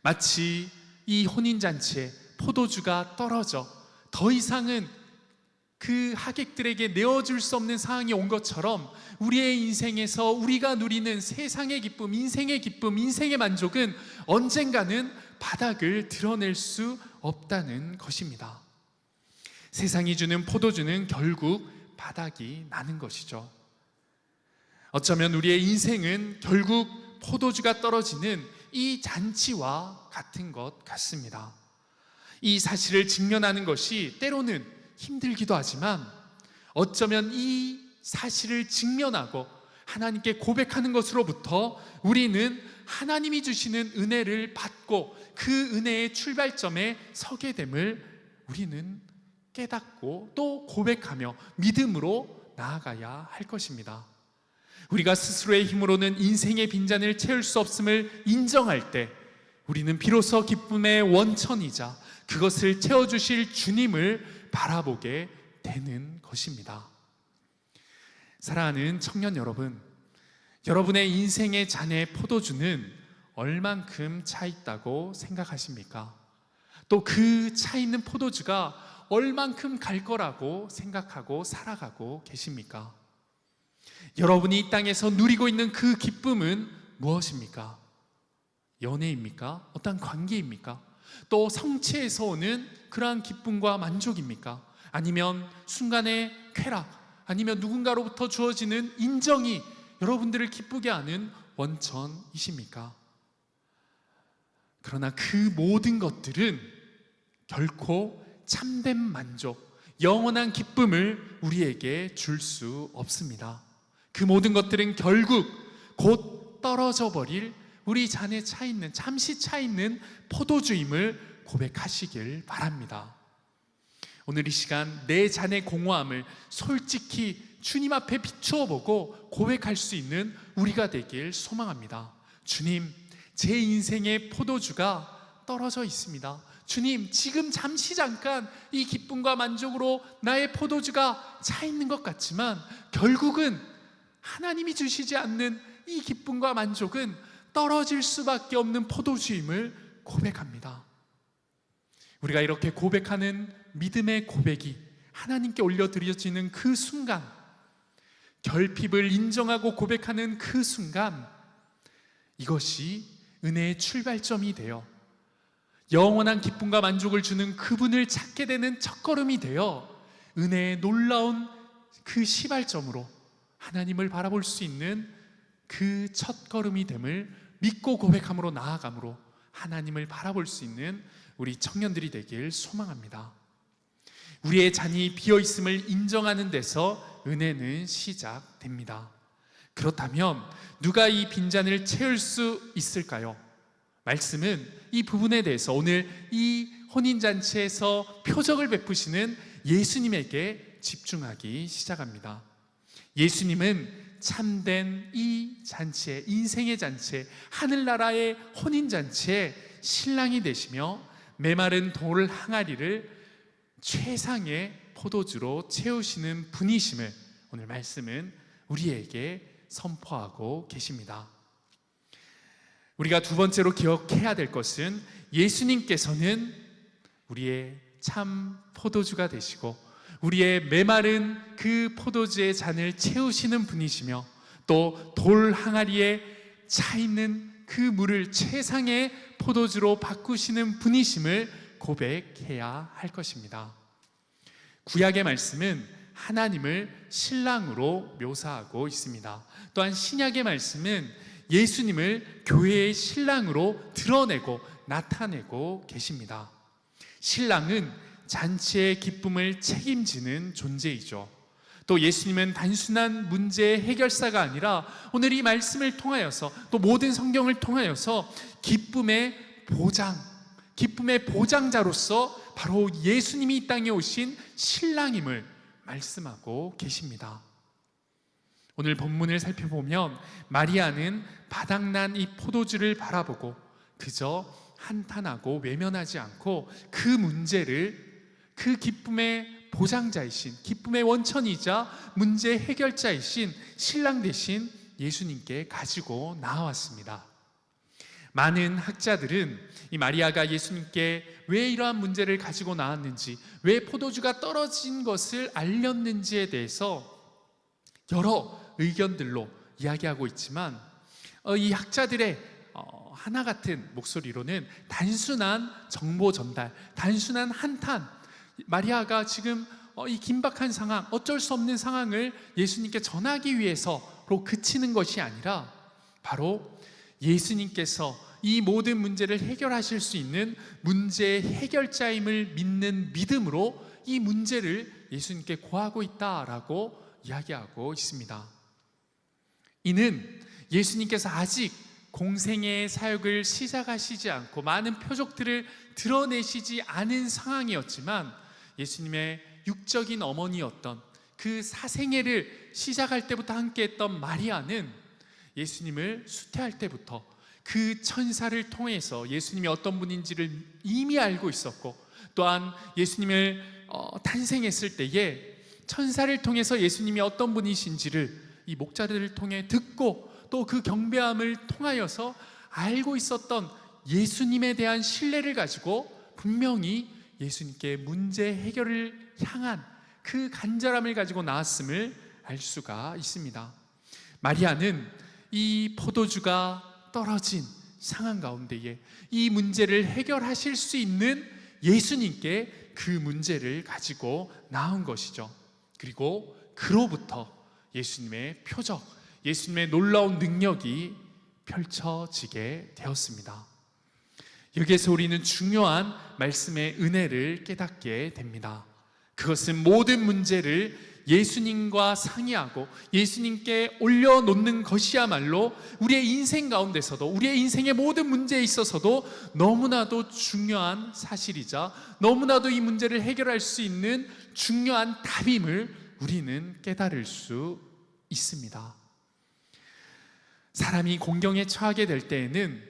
마치 이 혼인잔치에 포도주가 떨어져 더 이상은 그 하객들에게 내어줄 수 없는 상황이 온 것처럼 우리의 인생에서 우리가 누리는 세상의 기쁨, 인생의 만족은 언젠가는 바닥을 드러낼 수 없다는 것입니다. 세상이 주는 포도주는 결국 바닥이 나는 것이죠. 어쩌면 우리의 인생은 결국 포도주가 떨어지는 이 잔치와 같은 것 같습니다. 이 사실을 직면하는 것이 때로는 힘들기도 하지만 어쩌면 이 사실을 직면하고 하나님께 고백하는 것으로부터 우리는 하나님이 주시는 은혜를 받고 그 은혜의 출발점에 서게 됨을 우리는 깨닫고 또 고백하며 믿음으로 나아가야 할 것입니다. 우리가 스스로의 힘으로는 인생의 빈잔을 채울 수 없음을 인정할 때 우리는 비로소 기쁨의 원천이자 그것을 채워주실 주님을 바라보게 되는 것입니다. 사랑하는 청년 여러분, 여러분의 인생의 잔의 포도주는 얼만큼 차 있다고 생각하십니까? 또 그 차 있는 포도주가 얼만큼 갈 거라고 생각하고 살아가고 계십니까? 여러분이 이 땅에서 누리고 있는 그 기쁨은 무엇입니까? 연애입니까? 어떤 관계입니까? 또 성취에서 오는 그러한 기쁨과 만족입니까? 아니면 순간의 쾌락, 아니면 누군가로부터 주어지는 인정이 여러분들을 기쁘게 하는 원천이십니까? 그러나 그 모든 것들은 결코 참된 만족, 영원한 기쁨을 우리에게 줄 수 없습니다. 그 모든 것들은 결국 곧 떨어져 버릴 우리 잔에 차 있는, 잠시 차 있는 포도주임을 고백하시길 바랍니다. 오늘 이 시간 내 잔의 공허함을 솔직히 주님 앞에 비추어 보고 고백할 수 있는 우리가 되길 소망합니다. 주님, 제 인생의 포도주가 떨어져 있습니다. 주님, 지금 잠깐 이 기쁨과 만족으로 나의 포도주가 차 있는 것 같지만 결국은 하나님이 주시지 않는 이 기쁨과 만족은 떨어질 수밖에 없는 포도주임을 고백합니다. 우리가 이렇게 고백하는 믿음의 고백이 하나님께 올려드려지는 그 순간, 결핍을 인정하고 고백하는 그 순간, 이것이 은혜의 출발점이 되어 영원한 기쁨과 만족을 주는 그분을 찾게 되는 첫걸음이 되어 은혜의 놀라운 그 시발점으로 하나님을 바라볼 수 있는 그 첫걸음이 됨을 믿고 고백함으로 나아감으로 하나님을 바라볼 수 있는 우리 청년들이 되길 소망합니다. 우리의 잔이 비어있음을 인정하는 데서 은혜는 시작됩니다. 그렇다면 누가 이 빈잔을 채울 수 있을까요? 말씀은 이 부분에 대해서 오늘 이 혼인잔치에서 표적을 베푸시는 예수님에게 집중하기 시작합니다. 예수님은 참된 이 잔치에, 인생의 잔치에, 하늘나라의 혼인잔치에 신랑이 되시며 메마른 돌 항아리를 최상의 포도주로 채우시는 분이심을 오늘 말씀은 우리에게 선포하고 계십니다. 우리가 두 번째로 기억해야 될 것은 예수님께서는 우리의 참 포도주가 되시고 우리의 메마른 그 포도주의 잔을 채우시는 분이시며 또 돌 항아리에 차 있는 그 물을 최상의 포도주로 바꾸시는 분이심을 고백해야 할 것입니다. 구약의 말씀은 하나님을 신랑으로 묘사하고 있습니다. 또한 신약의 말씀은 예수님을 교회의 신랑으로 드러내고 나타내고 계십니다. 신랑은 잔치의 기쁨을 책임지는 존재이죠. 또 예수님은 단순한 문제의 해결사가 아니라 오늘 이 말씀을 통하여서 또 모든 성경을 통하여서 기쁨의 보장자로서 바로 예수님이 이 땅에 오신 신랑임을 말씀하고 계십니다. 오늘 본문을 살펴보면 마리아는 바닥난 이 포도주를 바라보고 그저 한탄하고 외면하지 않고 그 문제를 그 기쁨의 보장자이신, 기쁨의 원천이자 문제 해결자이신 신랑 되신 예수님께 가지고 나아왔습니다. 많은 학자들은 이 마리아가 예수님께 왜 이러한 문제를 가지고 나왔는지, 왜 포도주가 떨어진 것을 알렸는지에 대해서 여러 의견들로 이야기하고 있지만 이 학자들의 하나 같은 목소리로는 단순한 정보 전달, 단순한 한탄, 마리아가 지금 이 긴박한 상황, 어쩔 수 없는 상황을 예수님께 전하기 위해서로 그치는 것이 아니라 바로 예수님께서 이 모든 문제를 해결하실 수 있는 문제의 해결자임을 믿는 믿음으로 이 문제를 예수님께 고하고 있다라고 이야기하고 있습니다. 이는 예수님께서 아직 공생의 사역을 시작하시지 않고 많은 표적들을 드러내시지 않은 상황이었지만 예수님의 육적인 어머니였던 그 사생애를 시작할 때부터 함께했던 마리아는 예수님을 수태할 때부터 그 천사를 통해서 예수님이 어떤 분인지를 이미 알고 있었고, 또한 예수님을 탄생했을 때에 천사를 통해서 예수님이 어떤 분이신지를 이 목자들을 통해 듣고 또 그 경배함을 통하여서 알고 있었던 예수님에 대한 신뢰를 가지고 분명히 예수님께 문제 해결을 향한 그 간절함을 가지고 나왔음을 알 수가 있습니다. 마리아는 이 포도주가 떨어진 상황 가운데에 이 문제를 해결하실 수 있는 예수님께 그 문제를 가지고 나온 것이죠. 그리고 그로부터 예수님의 표적, 예수님의 놀라운 능력이 펼쳐지게 되었습니다. 여기에서 우리는 중요한 말씀의 은혜를 깨닫게 됩니다. 그것은 모든 문제를 예수님과 상의하고 예수님께 올려놓는 것이야말로 우리의 인생 가운데서도, 우리의 인생의 모든 문제에 있어서도 너무나도 중요한 사실이자 너무나도 이 문제를 해결할 수 있는 중요한 답임을 우리는 깨달을 수 있습니다. 사람이 공경에 처하게 될 때에는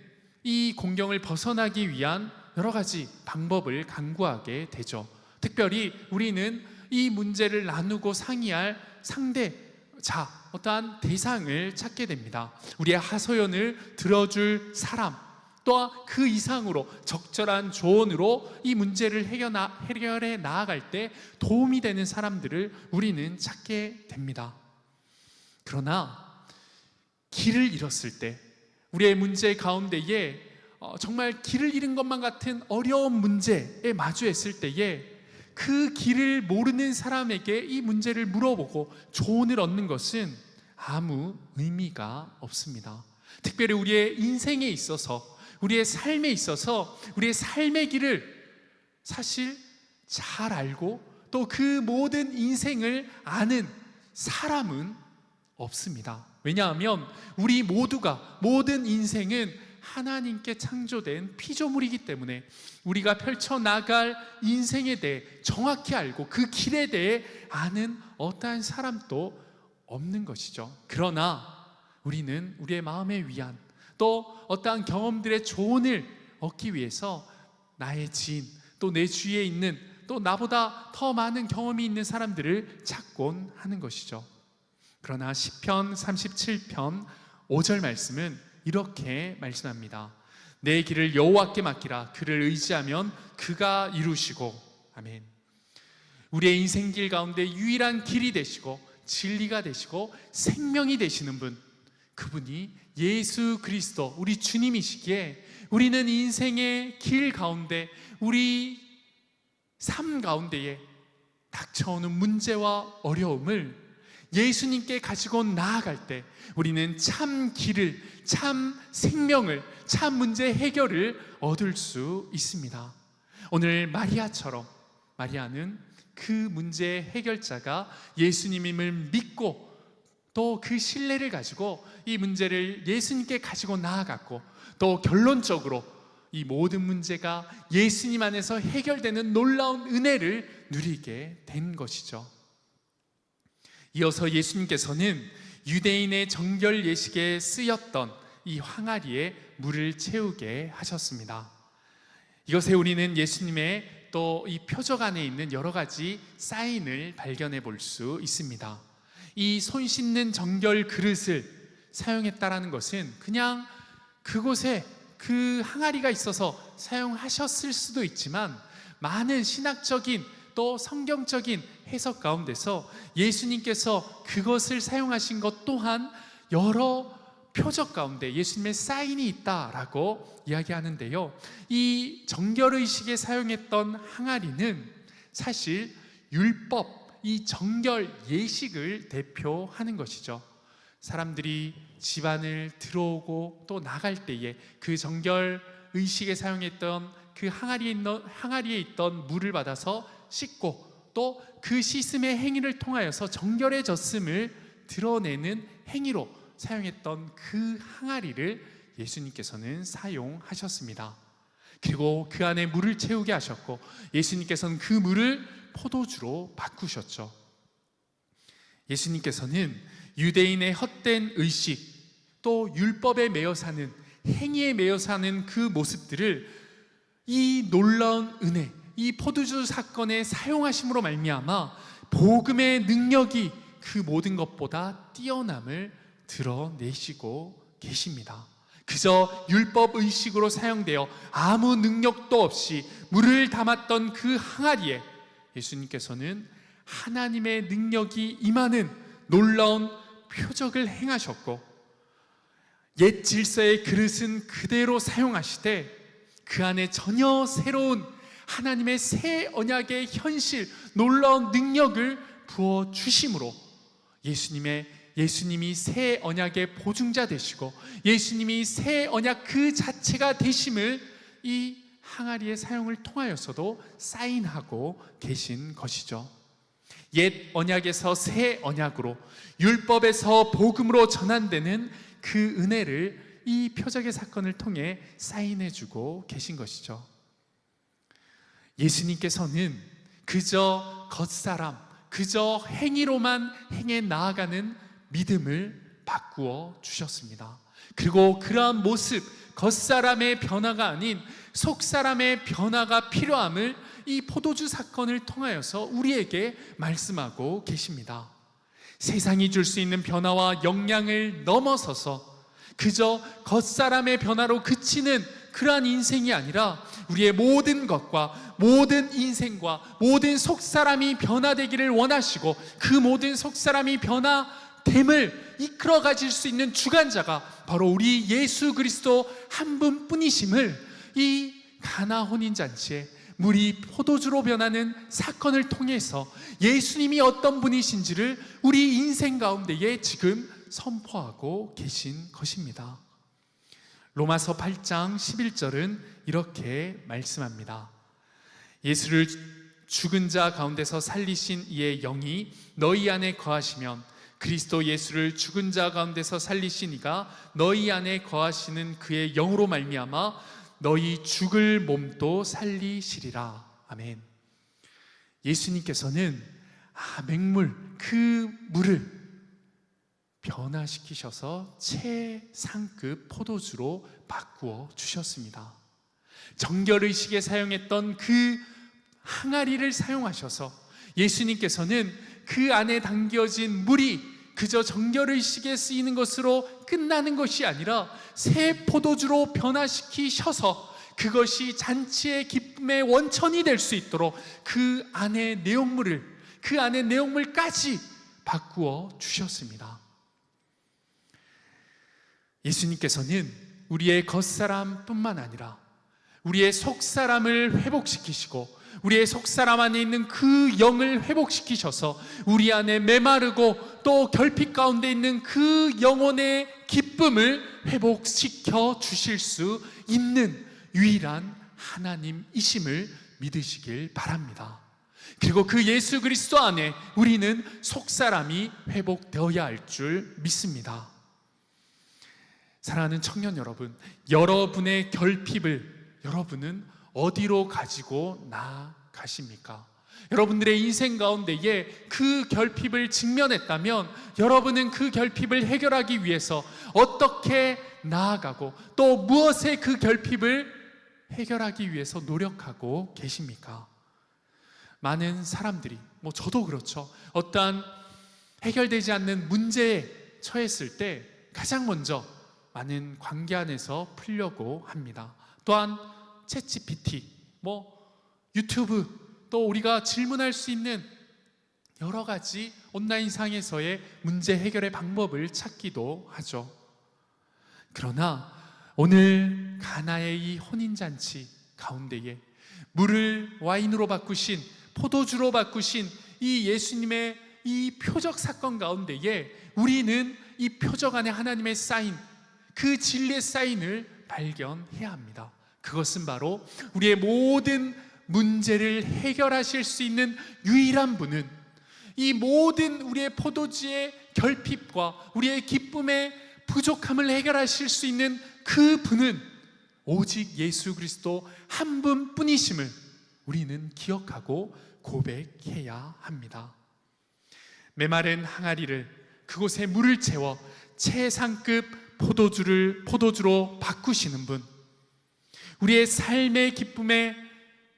이 공경을 벗어나기 위한 여러 가지 방법을 강구하게 되죠. 특별히 우리는 이 문제를 나누고 상의할 상대자, 어떠한 대상을 찾게 됩니다. 우리의 하소연을 들어줄 사람, 또한 그 이상으로 적절한 조언으로 이 문제를 해결해 나아갈 때 도움이 되는 사람들을 우리는 찾게 됩니다. 그러나 길을 잃었을 때, 우리의 문제 가운데에 정말 길을 잃은 것만 같은 어려운 문제에 마주했을 때에 그 길을 모르는 사람에게 이 문제를 물어보고 조언을 얻는 것은 아무 의미가 없습니다. 특별히 우리의 인생에 있어서, 우리의 삶에 있어서 우리의 삶의 길을 사실 잘 알고 또 그 모든 인생을 아는 사람은 없습니다. 왜냐하면 우리 모두가, 모든 인생은 하나님께 창조된 피조물이기 때문에 우리가 펼쳐나갈 인생에 대해 정확히 알고 그 길에 대해 아는 어떠한 사람도 없는 것이죠. 그러나 우리는 우리의 마음의 위안, 또 어떠한 경험들의 조언을 얻기 위해서 나의 지인, 또 내 주위에 있는, 또 나보다 더 많은 경험이 있는 사람들을 찾곤 하는 것이죠. 그러나 시편 37편 5절 말씀은 이렇게 말씀합니다. 내 길을 여호와께 맡기라. 그를 의지하면 그가 이루시고. 아멘. 우리의 인생길 가운데 유일한 길이 되시고 진리가 되시고 생명이 되시는 분, 그분이 예수 그리스도, 우리 주님이시기에 우리는 인생의 길 가운데, 우리 삶 가운데에 닥쳐오는 문제와 어려움을 예수님께 가지고 나아갈 때 우리는 참 길을, 참 생명을, 참 문제 해결을 얻을 수 있습니다. 오늘 마리아처럼, 마리아는 그 문제의 해결자가 예수님임을 믿고 또 그 신뢰를 가지고 이 문제를 예수님께 가지고 나아갔고, 또 결론적으로 이 모든 문제가 예수님 안에서 해결되는 놀라운 은혜를 누리게 된 것이죠. 이어서 예수님께서는 유대인의 정결 예식에 쓰였던 이 항아리에 물을 채우게 하셨습니다. 이것에 우리는 예수님의 또 이 표적 안에 있는 여러 가지 사인을 발견해 볼 수 있습니다. 이 손 씻는 정결 그릇을 사용했다라는 것은 그냥 그곳에 그 항아리가 있어서 사용하셨을 수도 있지만, 많은 신학적인 또 성경적인 해석 가운데서 예수님께서 그것을 사용하신 것 또한 여러 표적 가운데 예수님의 사인이 있다라고 이야기하는데요, 이 정결의식에 사용했던 항아리는 사실 율법, 이 정결 예식을 대표하는 것이죠. 사람들이 집안을 들어오고 또 나갈 때에 그 정결 의식에 사용했던 그 항아리에 있던 물을 받아서 씻고, 또 그 씻음의 행위를 통하여서 정결해졌음을 드러내는 행위로 사용했던 그 항아리를 예수님께서는 사용하셨습니다. 그리고 그 안에 물을 채우게 하셨고, 예수님께서는 그 물을 포도주로 바꾸셨죠. 예수님께서는 유대인의 헛된 의식, 또 율법에 매여 사는, 행위에 매여 사는 그 모습들을 이 놀라운 은혜, 이 포도주 사건에 사용하심으로 말미암아 복음의 능력이 그 모든 것보다 뛰어남을 드러내시고 계십니다. 그저 율법 의식으로 사용되어 아무 능력도 없이 물을 담았던 그 항아리에 예수님께서는 하나님의 능력이 임하는 놀라운 표적을 행하셨고, 옛 질서의 그릇은 그대로 사용하시되 그 안에 전혀 새로운 하나님의 새 언약의 현실, 놀라운 능력을 부어 주심으로 예수님이 새 언약의 보증자 되시고 예수님이 새 언약 그 자체가 되심을 이 항아리의 사용을 통하여서도 사인하고 계신 것이죠. 옛 언약에서 새 언약으로, 율법에서 복음으로 전환되는 그 은혜를 이 표적의 사건을 통해 사인해주고 계신 것이죠. 예수님께서는 그저 겉사람, 그저 행위로만 행해 나아가는 믿음을 바꾸어 주셨습니다. 그리고 그러한 모습, 겉사람의 변화가 아닌 속사람의 변화가 필요함을 이 포도주 사건을 통하여서 우리에게 말씀하고 계십니다. 세상이 줄 수 있는 변화와 영향을 넘어서서 그저 겉사람의 변화로 그치는 그러한 인생이 아니라 우리의 모든 것과 모든 인생과 모든 속사람이 변화되기를 원하시고 그 모든 속사람이 변화됨을 이끌어 가질 수 있는 주관자가 바로 우리 예수 그리스도 한 분뿐이심을 이 가나 혼인잔치에 물이 포도주로 변하는 사건을 통해서 예수님이 어떤 분이신지를 우리 인생 가운데에 지금 선포하고 계신 것입니다. 로마서 8장 11절은 이렇게 말씀합니다. 예수를 죽은 자 가운데서 살리신 이의 영이 너희 안에 거하시면 그리스도 예수를 죽은 자 가운데서 살리신 이가 너희 안에 거하시는 그의 영으로 말미암아 너희 죽을 몸도 살리시리라. 아멘. 예수님께서는 맹물, 그 물을 변화시키셔서 최상급 포도주로 바꾸어 주셨습니다. 정결의식에 사용했던 그 항아리를 사용하셔서 예수님께서는 그 안에 담겨진 물이 그저 정결의식에 쓰이는 것으로 끝나는 것이 아니라 새 포도주로 변화시키셔서 그것이 잔치의 기쁨의 원천이 될 수 있도록 그 안의 내용물까지 바꾸어 주셨습니다. 예수님께서는 우리의 겉사람뿐만 아니라 우리의 속사람을 회복시키시고 우리의 속사람 안에 있는 그 영을 회복시키셔서 우리 안에 메마르고 또 결핍 가운데 있는 그 영혼의 기쁨을 회복시켜 주실 수 있는 유일한 하나님이심을 믿으시길 바랍니다. 그리고 그 예수 그리스도 안에 우리는 속사람이 회복되어야 할 줄 믿습니다. 사랑하는 청년 여러분, 여러분의 결핍을 여러분은 어디로 가지고 나아가십니까? 여러분들의 인생 가운데에 그 결핍을 직면했다면 여러분은 그 결핍을 해결하기 위해서 어떻게 나아가고 또 무엇에 그 결핍을 해결하기 위해서 노력하고 계십니까? 많은 사람들이, 저도 그렇죠. 어떠한 해결되지 않는 문제에 처했을 때 가장 먼저 많은 관계 안에서 풀려고 합니다. 또한 챗GPT, 유튜브, 또 우리가 질문할 수 있는 여러 가지 온라인상에서의 문제 해결의 방법을 찾기도 하죠. 그러나 오늘 가나의 이 혼인잔치 가운데에 물을 와인으로 바꾸신, 포도주로 바꾸신 이 예수님의 이 표적 사건 가운데에 우리는 이 표적 안에 하나님의 사인, 그 진리의 사인을 발견해야 합니다. 그것은 바로 우리의 모든 문제를 해결하실 수 있는 유일한 분은, 이 모든 우리의 포도주의 결핍과 우리의 기쁨의 부족함을 해결하실 수 있는 그 분은 오직 예수 그리스도 한 분뿐이심을 우리는 기억하고 고백해야 합니다. 메마른 항아리를 그곳에 물을 채워 최상급 포도주로 바꾸시는 분, 우리의 삶의 기쁨에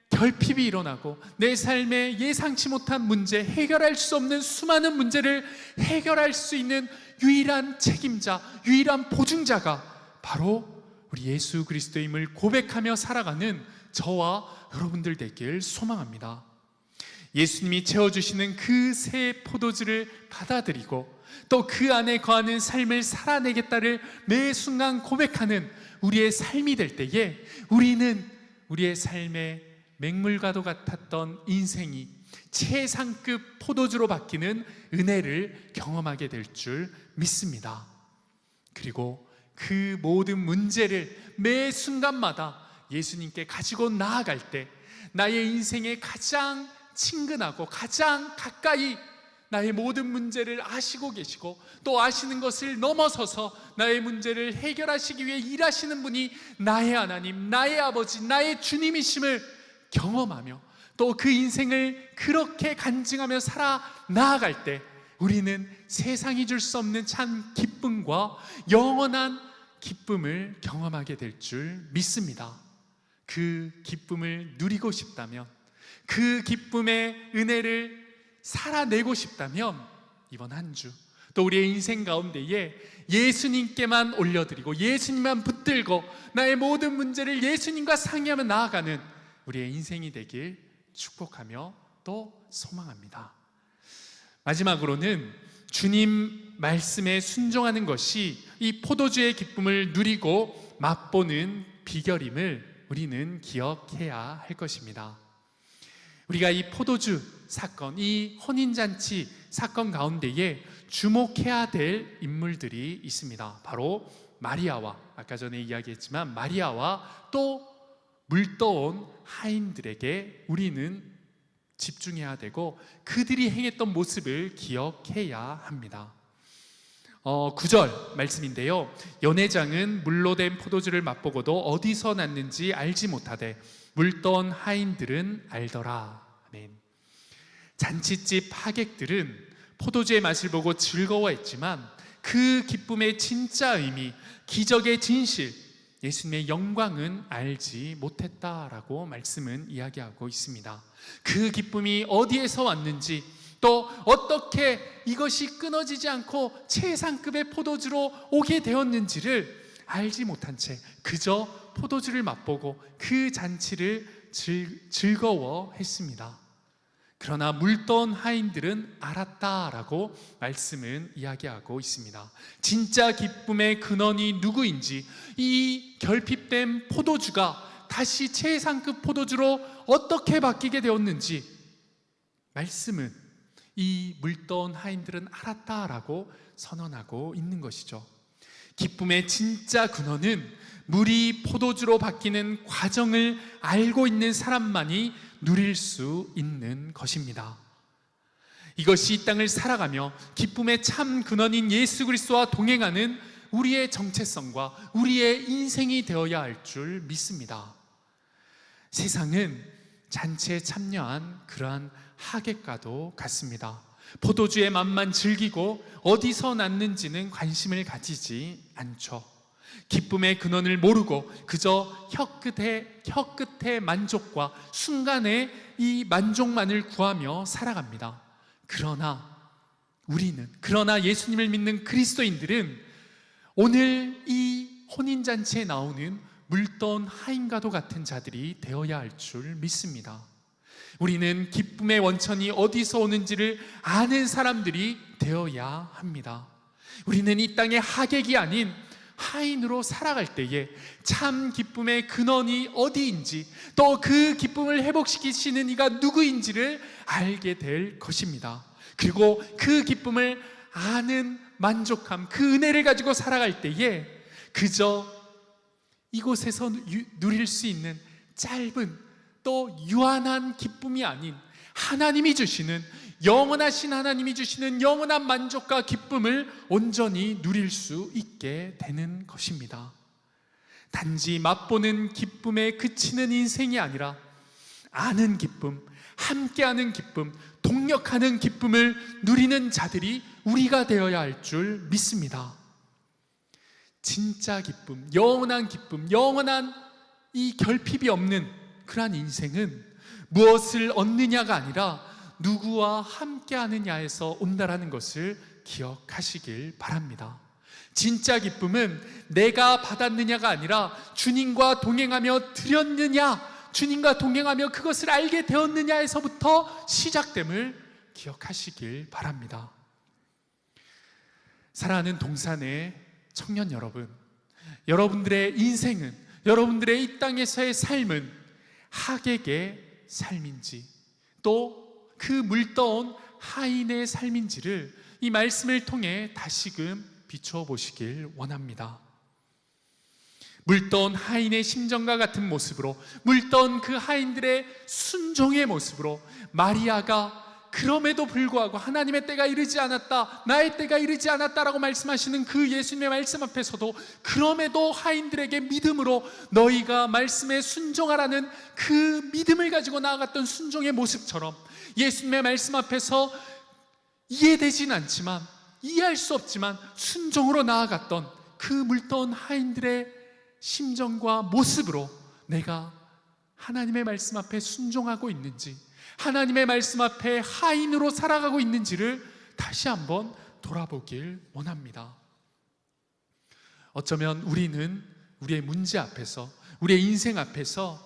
결핍이 일어나고 내 삶에 예상치 못한 문제, 해결할 수 없는 수많은 문제를 해결할 수 있는 유일한 책임자, 유일한 보증자가 바로 우리 예수 그리스도임을 고백하며 살아가는 저와 여러분들 되길 소망합니다. 예수님이 채워주시는 그 새 포도주를 받아들이고 또 그 안에 거하는 삶을 살아내겠다를 매 순간 고백하는 우리의 삶이 될 때에 우리는 우리의 삶의 맹물과도 같았던 인생이 최상급 포도주로 바뀌는 은혜를 경험하게 될 줄 믿습니다. 그리고 그 모든 문제를 매 순간마다 예수님께 가지고 나아갈 때 나의 인생의 가장 친근하고 가장 가까이 나의 모든 문제를 아시고 계시고 또 아시는 것을 넘어서서 나의 문제를 해결하시기 위해 일하시는 분이 나의 하나님, 나의 아버지, 나의 주님이심을 경험하며 또 그 인생을 그렇게 간증하며 살아 나아갈 때 우리는 세상이 줄 수 없는 참 기쁨과 영원한 기쁨을 경험하게 될 줄 믿습니다. 그 기쁨을 누리고 싶다면, 그 기쁨의 은혜를 살아내고 싶다면 이번 한 주 또 우리의 인생 가운데에 예수님께만 올려드리고 예수님만 붙들고 나의 모든 문제를 예수님과 상의하며 나아가는 우리의 인생이 되길 축복하며 또 소망합니다. 마지막으로는 주님 말씀에 순종하는 것이 이 포도주의 기쁨을 누리고 맛보는 비결임을 우리는 기억해야 할 것입니다. 우리가 이 포도주 사건, 이 혼인잔치 사건 가운데에 주목해야 될 인물들이 있습니다. 바로 마리아와, 아까 전에 이야기했지만 마리아와 또 물떠온 하인들에게 우리는 집중해야 되고 그들이 행했던 모습을 기억해야 합니다. 9절 말씀인데요, 연회장은 물로 된 포도주를 맛보고도 어디서 났는지 알지 못하되 물떠온 하인들은 알더라. 아멘. 잔치집 하객들은 포도주의 맛을 보고 즐거워했지만 그 기쁨의 진짜 의미, 기적의 진실, 예수님의 영광은 알지 못했다라고 말씀은 이야기하고 있습니다. 그 기쁨이 어디에서 왔는지 또 어떻게 이것이 끊어지지 않고 최상급의 포도주로 오게 되었는지를 알지 못한 채 그저 포도주를 맛보고 그 잔치를 즐거워했습니다. 그러나 물떠온 하인들은 알았다라고 말씀은 이야기하고 있습니다. 진짜 기쁨의 근원이 누구인지, 이 결핍된 포도주가 다시 최상급 포도주로 어떻게 바뀌게 되었는지 말씀은 이 물떠온 하인들은 알았다라고 선언하고 있는 것이죠. 기쁨의 진짜 근원은 물이 포도주로 바뀌는 과정을 알고 있는 사람만이 누릴 수 있는 것입니다. 이것이 이 땅을 살아가며 기쁨의 참 근원인 예수 그리스도와 동행하는 우리의 정체성과 우리의 인생이 되어야 할 줄 믿습니다. 세상은 잔치에 참여한 그러한 하객과도 같습니다. 포도주의 맛만 즐기고 어디서 났는지는 관심을 가지지 않죠. 기쁨의 근원을 모르고 그저 혀끝의 만족과 순간의 이 만족만을 구하며 살아갑니다. 그러나 예수님을 믿는 그리스도인들은 오늘 이 혼인잔치에 나오는 물떠온 하인과도 같은 자들이 되어야 할 줄 믿습니다. 우리는 기쁨의 원천이 어디서 오는지를 아는 사람들이 되어야 합니다. 우리는 이 땅의 하객이 아닌 하인으로 살아갈 때에 참 기쁨의 근원이 어디인지 또 그 기쁨을 회복시키시는 이가 누구인지를 알게 될 것입니다. 그리고 그 기쁨을 아는 만족함, 그 은혜를 가지고 살아갈 때에 그저 이곳에서 누릴 수 있는 짧은 또 유한한 기쁨이 아닌 하나님이 주시는, 영원하신 하나님이 주시는 영원한 만족과 기쁨을 온전히 누릴 수 있게 되는 것입니다. 단지 맛보는 기쁨에 그치는 인생이 아니라 아는 기쁨, 함께하는 기쁨, 동력하는 기쁨을 누리는 자들이 우리가 되어야 할 줄 믿습니다. 진짜 기쁨, 영원한 이 결핍이 없는 그러한 인생은 무엇을 얻느냐가 아니라 누구와 함께하느냐에서 온다라는 것을 기억하시길 바랍니다. 진짜 기쁨은 내가 받았느냐가 아니라 주님과 동행하며 드렸느냐, 주님과 동행하며 그것을 알게 되었느냐에서부터 시작됨을 기억하시길 바랍니다. 사랑하는 동산의 청년 여러분, 여러분들의 인생은, 여러분들의 이 땅에서의 삶은 하객의 삶인지 또 그 물떠온 하인의 삶인지를 이 말씀을 통해 다시금 비춰보시길 원합니다. 물떠온 하인의 심정과 같은 모습으로, 물떠온 그 하인들의 순종의 모습으로 마리아가 그럼에도 불구하고 하나님의 때가 이르지 않았다, 나의 때가 이르지 않았다라고 말씀하시는 그 예수님의 말씀 앞에서도 그럼에도 하인들에게 믿음으로 너희가 말씀에 순종하라는 그 믿음을 가지고 나아갔던 순종의 모습처럼 예수님의 말씀 앞에서 이해되진 않지만, 이해할 수 없지만 순종으로 나아갔던 그 물떠온 하인들의 심정과 모습으로 내가 하나님의 말씀 앞에 순종하고 있는지, 하나님의 말씀 앞에 하인으로 살아가고 있는지를 다시 한번 돌아보길 원합니다. 어쩌면 우리는 우리의 문제 앞에서, 우리의 인생 앞에서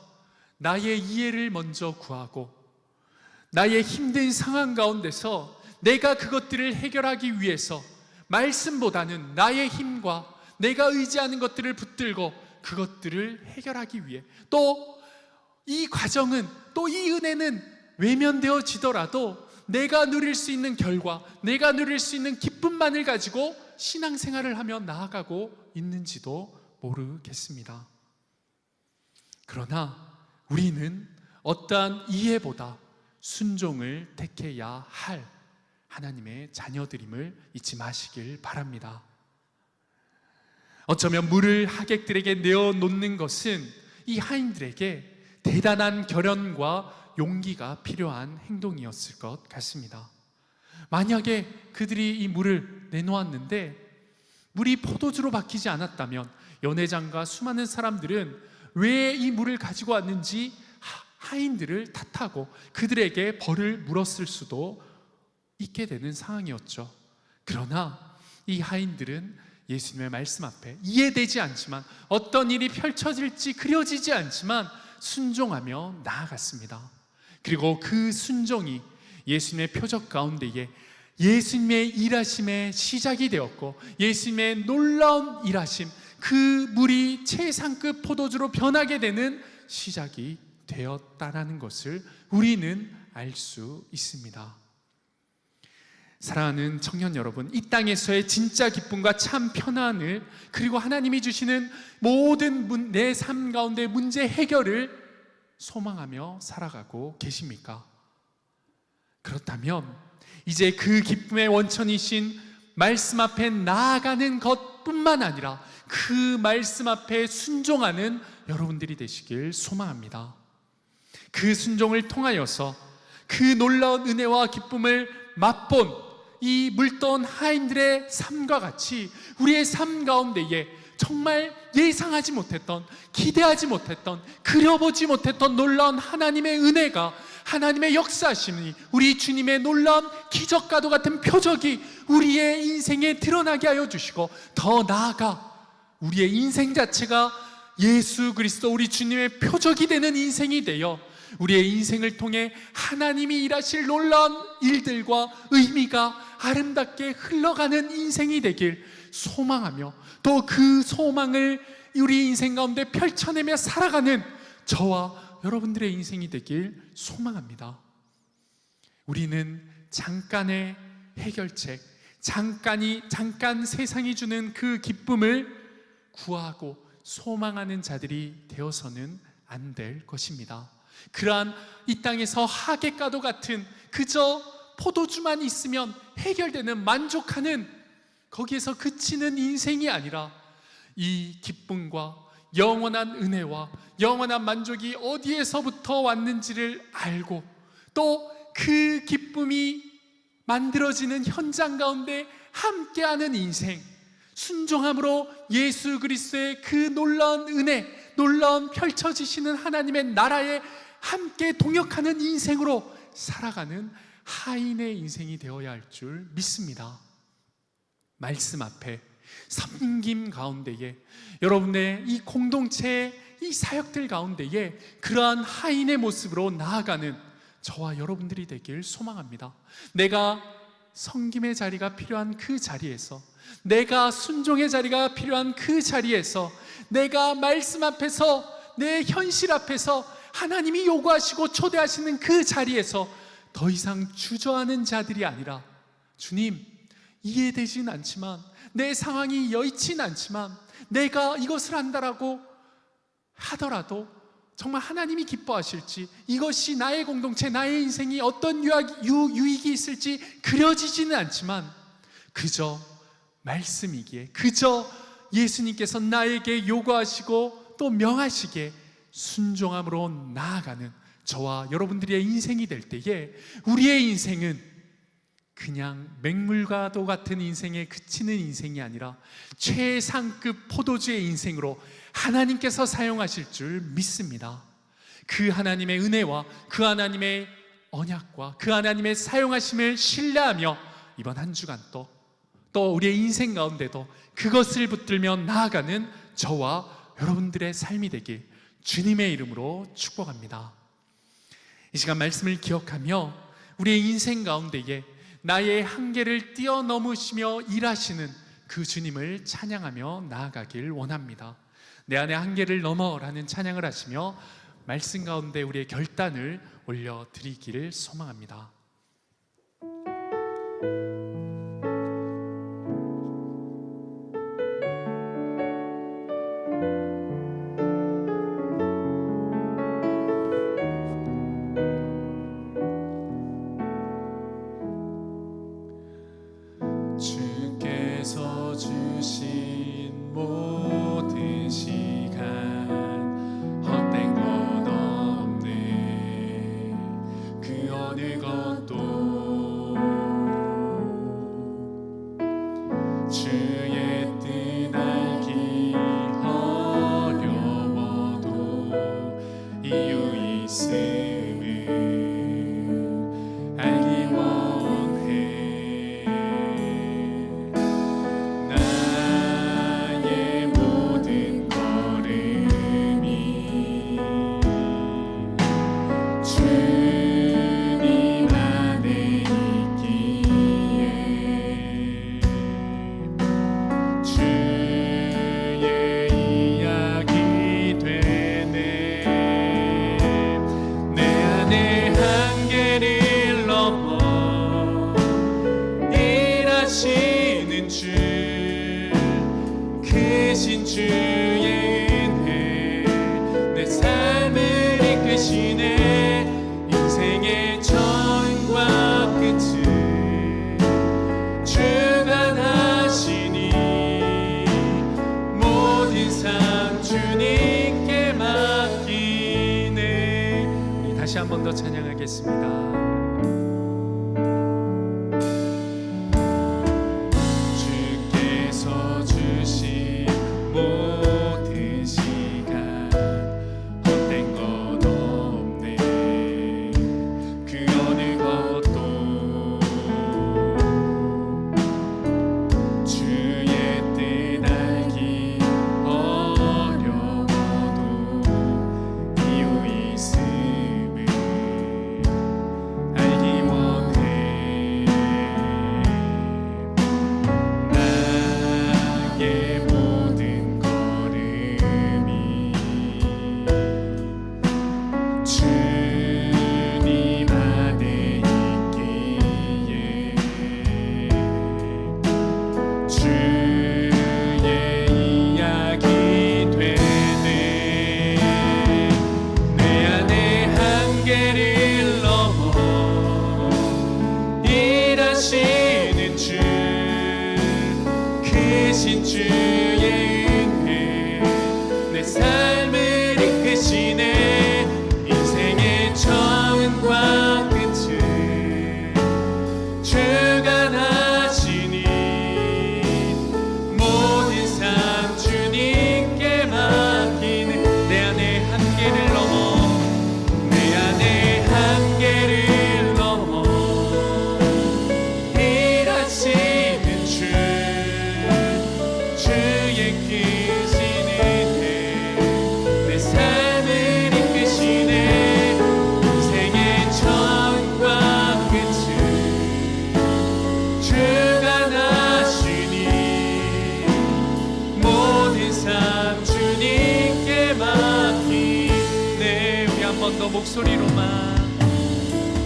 나의 이해를 먼저 구하고 나의 힘든 상황 가운데서 내가 그것들을 해결하기 위해서 말씀보다는 나의 힘과 내가 의지하는 것들을 붙들고 그것들을 해결하기 위해, 또 이 과정은, 또 이 은혜는 외면되어지더라도 내가 누릴 수 있는 결과, 내가 누릴 수 있는 기쁨만을 가지고 신앙생활을 하며 나아가고 있는지도 모르겠습니다. 그러나 우리는 어떠한 이해보다 순종을 택해야 할 하나님의 자녀들임을 잊지 마시길 바랍니다. 어쩌면 물을 하객들에게 내어놓는 것은 이 하인들에게 대단한 결연과 용기가 필요한 행동이었을 것 같습니다. 만약에 그들이 이 물을 내놓았는데 물이 포도주로 바뀌지 않았다면 연회장과 수많은 사람들은 왜 이 물을 가지고 왔는지 하인들을 탓하고 그들에게 벌을 물었을 수도 있게 되는 상황이었죠. 그러나 이 하인들은 예수님의 말씀 앞에 이해되지 않지만, 어떤 일이 펼쳐질지 그려지지 않지만 순종하며 나아갔습니다. 그리고 그 순종이 예수님의 표적 가운데에 예수님의 일하심의 시작이 되었고, 예수님의 놀라운 일하심, 그 물이 최상급 포도주로 변하게 되는 시작이 되었다라는 것을 우리는 알 수 있습니다. 사랑하는 청년 여러분, 이 땅에서의 진짜 기쁨과 참 편안을, 그리고 하나님이 주시는 모든 내 삶 가운데 문제 해결을 소망하며 살아가고 계십니까? 그렇다면 이제 그 기쁨의 원천이신 말씀 앞에 나아가는 것뿐만 아니라 그 말씀 앞에 순종하는 여러분들이 되시길 소망합니다. 그 순종을 통하여서 그 놀라운 은혜와 기쁨을 맛본 이 물떠온 하인들의 삶과 같이 우리의 삶 가운데에 정말 예상하지 못했던, 기대하지 못했던, 그려보지 못했던 놀라운 하나님의 은혜가, 하나님의 역사심이, 우리 주님의 놀라운 기적과도 같은 표적이 우리의 인생에 드러나게 하여 주시고, 더 나아가 우리의 인생 자체가 예수 그리스도 우리 주님의 표적이 되는 인생이 되어 우리의 인생을 통해 하나님이 일하실 놀라운 일들과 의미가 아름답게 흘러가는 인생이 되길 소망하며, 또 그 소망을 우리 인생 가운데 펼쳐내며 살아가는 저와 여러분들의 인생이 되길 소망합니다. 우리는 잠깐의 해결책, 잠깐 세상이 주는 그 기쁨을 구하고 소망하는 자들이 되어서는 안 될 것입니다. 그러한 이 땅에서 하객과도 같은 그저 포도주만 있으면 해결되는, 만족하는, 거기에서 그치는 인생이 아니라 이 기쁨과 영원한 은혜와 영원한 만족이 어디에서부터 왔는지를 알고, 또 그 기쁨이 만들어지는 현장 가운데 함께하는 인생, 순종함으로 예수 그리스도의 그 놀라운 은혜, 놀라운 펼쳐지시는 하나님의 나라에 함께 동역하는 인생으로 살아가는 하인의 인생이 되어야 할 줄 믿습니다. 말씀 앞에, 섬김 가운데에, 여러분의 이 공동체의 이 사역들 가운데에 그러한 하인의 모습으로 나아가는 저와 여러분들이 되길 소망합니다. 내가 섬김의 자리가 필요한 그 자리에서, 내가 순종의 자리가 필요한 그 자리에서, 내가 말씀 앞에서, 내 현실 앞에서 하나님이 요구하시고 초대하시는 그 자리에서 더 이상 주저하는 자들이 아니라, 주님, 이해되진 않지만, 내 상황이 여의치는 않지만, 내가 이것을 한다라고 하더라도 정말 하나님이 기뻐하실지, 이것이 나의 공동체, 나의 인생이 어떤 유익이 있을지 그려지지는 않지만, 그저 말씀이기에, 그저 예수님께서 나에게 요구하시고 또 명하시기에 순종함으로 나아가는 저와 여러분들의 인생이 될 때에, 우리의 인생은 그냥 맹물과도 같은 인생에 그치는 인생이 아니라 최상급 포도주의 인생으로 하나님께서 사용하실 줄 믿습니다. 그 하나님의 은혜와 그 하나님의 언약과 그 하나님의 사용하심을 신뢰하며 이번 한 주간 또 우리의 인생 가운데도 그것을 붙들며 나아가는 저와 여러분들의 삶이 되길 주님의 이름으로 축복합니다. 이 시간 말씀을 기억하며 우리의 인생 가운데에 나의 한계를 뛰어넘으시며 일하시는 그 주님을 찬양하며 나아가길 원합니다. 내 안의 한계를 넘어라는 찬양을 하시며 말씀 가운데 우리의 결단을 올려드리기를 소망합니다. 주께서 주신 모든 시간 헛된 것 없네. 그 어느 것도 주의 뜻 알기 어려워도 이유 있음을 알기 원해. 나의 모든 걸음이 주님 안에 있기에 주의 이야기 되네. 내 안의 한계를 넘어 일하시는 주, 크신 주의 은혜 내 삶을 이끄시네. 인생의 처음과 끝을 주관하시니 모든 삶 주님께 맡기네. 우리 다시 한 번 더 찬양하겠습니다. 주께서 주신 모든 시간 헛된 것 없네. 그 어느 것도 주의 뜻 알기 어려워도 이유 있음을 알기 원해. 나의 모든 걸음이 주님 안에 있기에 주의 이야기 되네. 내 안의 한계를 넘어 일하시는 주, 크신 주의 은혜 내 삶을 이끄시네. 인생의 처음과 끝을 주관하시니 모든 삶 주님께 맡기는. 내 안의 한계를 넘어, 내 안의 한계를 넘어 일하시는 주, 주의 크신 은혜 내 삶을 이끄시네. 인생의 처음과 끝을 주관하시니 모든 삶 주님께 맡기네. 우리 한 번 더 목소리로만.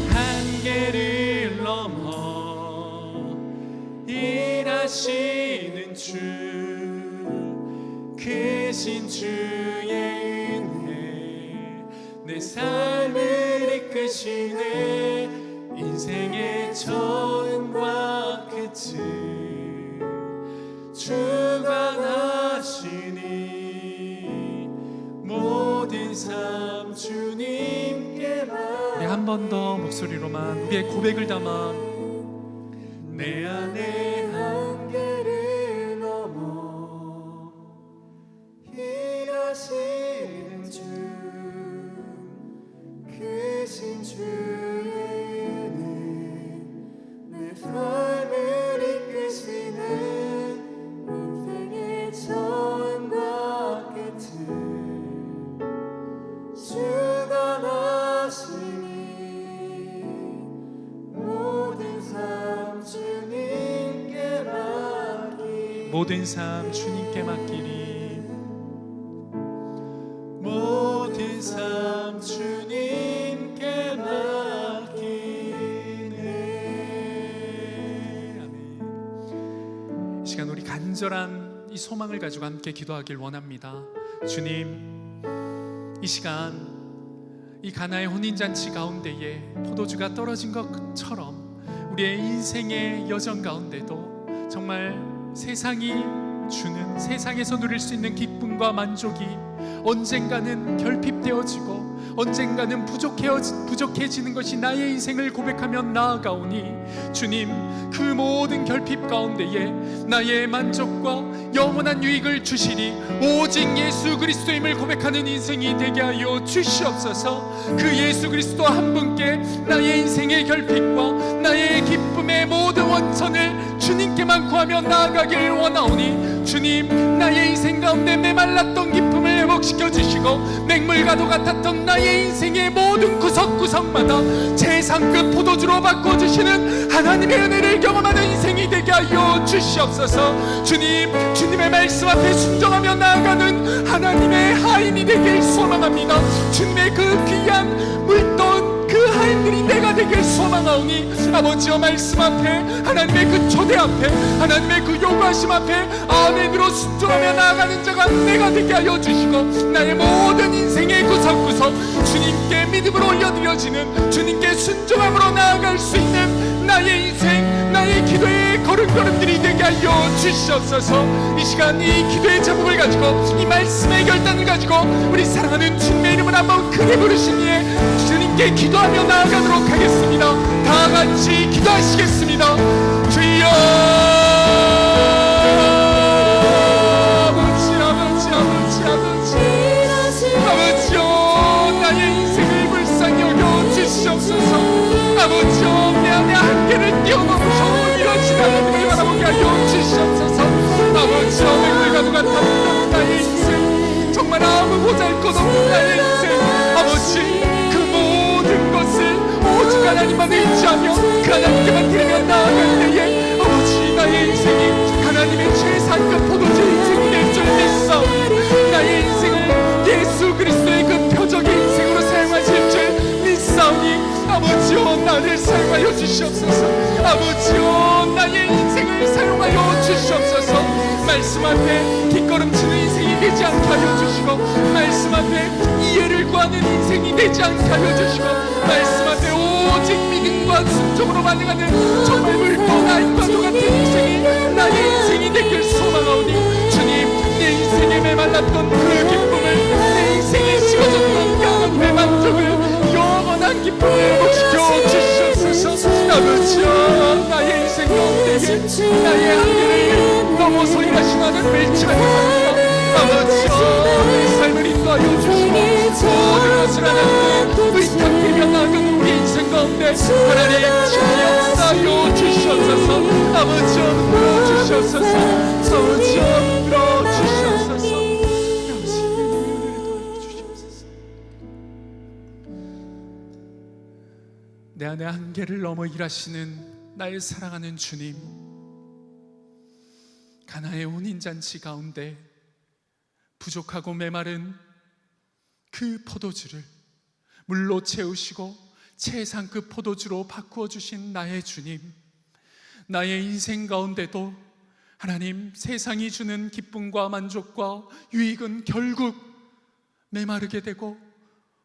한계를 넘어 일하시는 주, 크신 주의 은혜, 내 삶을 이끄시네. 인생의 처음과 끝을 주관하시니 모든 삶 주님께 우리 한 번 더 목소리로만 우리의 고백을 담아 내 안에 한계를 넘어 일하시는 주, 크신 주의 은혜, 내 삶을 이끄시는 인생의 처음과 끝을 주관하시니 모든 삶 주님께 맡기리. 모든 삶 주님께 맡기리. 모든 삶 주님께 맡기네. 아멘. 이 시간 우리 간절한 이 소망을 가지고 함께 기도하길 원합니다. 주님, 이 시간 이 가나의 혼인잔치 가운데에 포도주가 떨어진 것처럼 우리의 인생의 여정 가운데도 정말 세상이 주는, 세상에서 누릴 수 있는 기쁨과 만족이 언젠가는 결핍되어지고 언젠가는 부족해지는 것이 나의 인생을 고백하며 나아가오니, 주님, 그 모든 결핍 가운데에 나의 만족과 영원한 유익을 주시리 오직 예수 그리스도임을 고백하는 인생이 되게 하여 주시옵소서. 그 예수 그리스도 한 분께 나의 인생의 결핍과 나의 기쁨의 모든 원천을 주님께만 구하며 나아가길 원하오니, 주님, 나의 인생 가운데 메말랐던 기쁨을 회복시켜 주시고 맹물과도 같았던 나의 인생의 모든 구석구석마다 최상급 포도주로 바꿔주시는 하나님의 은혜를 경험하는 인생이 되게 하여 주시옵소서. 주님, 주님의 말씀 앞에 순종하며 나아가는 하나님의 하인이 되길 소망합니다. 주님의 그 귀한 물돈 그 하인들이 내가 되길 소망하오니, 아버지여, 말씀 앞에, 하나님의 그 초대 앞에, 하나님의 그 요구하심 앞에 아멘으로 순종하며 나아가는 자가 내가 되게 하여 주시고, 나의 모든 인생의 구석구석 주님께 믿음으로 올려드려지는, 주님께 순종함으로 나아갈 수 있는 나의 인생, 나의 기도의 걸음걸음들이 되게 하여 주시옵소서. 이 시간 이 기도의 제목을 가지고, 이 말씀의 결단을 가지고 우리 사랑하는 주님의 이름을 한번 크게 부르시니 주님께 기도하며 나아가도록 하겠습니다. 다 같이 기도하시겠습니다. 주여, 아버지여, 나의 인생을 불쌍히 여겨 주시옵소서. 아버지여, 내 안에 한계를 뛰어넘으셔 이러신 하나님을 바라보게 하여 주시옵소서. 아버지여, 맹물과도 같았던 나의 인생, 정말 아무 보잘것없는 나의 인생, 아버지, 그 모든 것을 오직 하나님만 의지하며 그 하나님께만 드리며 나아갈 때에 아버지, 나의 인생이 하나님의 최상급 포도주 인생이 될 줄 믿사오니, 나의 인생을 예수 그리스도의 그 표적의 인생으로 사용하실 줄 믿사오니, 아버지여, 나를 사용하여 주시옵소서. 아버지여, 나의 인생을 사용하여 주시옵소서. 말씀 앞에 뒷걸음치는 인생이 되지 않게 하여 주시고, 말씀 앞에 이해를 구하는 인생이 되지 않게 하여 주시고, 말씀 앞에 오직 믿음과 순종으로 반응하는 정말 물고 나인과도 같은 인생이 나의 인생이 되길 소망하오니, 주님, 내 인생에 메말랐던 그 기쁨을, 내 인생에 식어졌던 영혼의 만족을, 영원한 기쁨을 회복시켜 주시옵소서. 아버지여, 나의 인생 가운데에 나의 한계를 넘어서 일하신 하나님을 찬양합니다. 아버지여, 내 삶을 인도하여 주시고 모든 것을 하나님께 의탁드리며 나아가는 우리 인생 가운데 하나님 역사하여 주시옵소서. 아버지여, 불러주시옵소서. 아버지여, 불러주시옵소서. 내 안에 한계를 넘어 일하시는 나의 사랑하는 주님, 가나의 혼인잔치 가운데 부족하고 메마른 그 포도주를 물로 채우시고 최상급 포도주로 바꾸어 주신 나의 주님, 나의 인생 가운데도 하나님, 세상이 주는 기쁨과 만족과 유익은 결국 메마르게 되고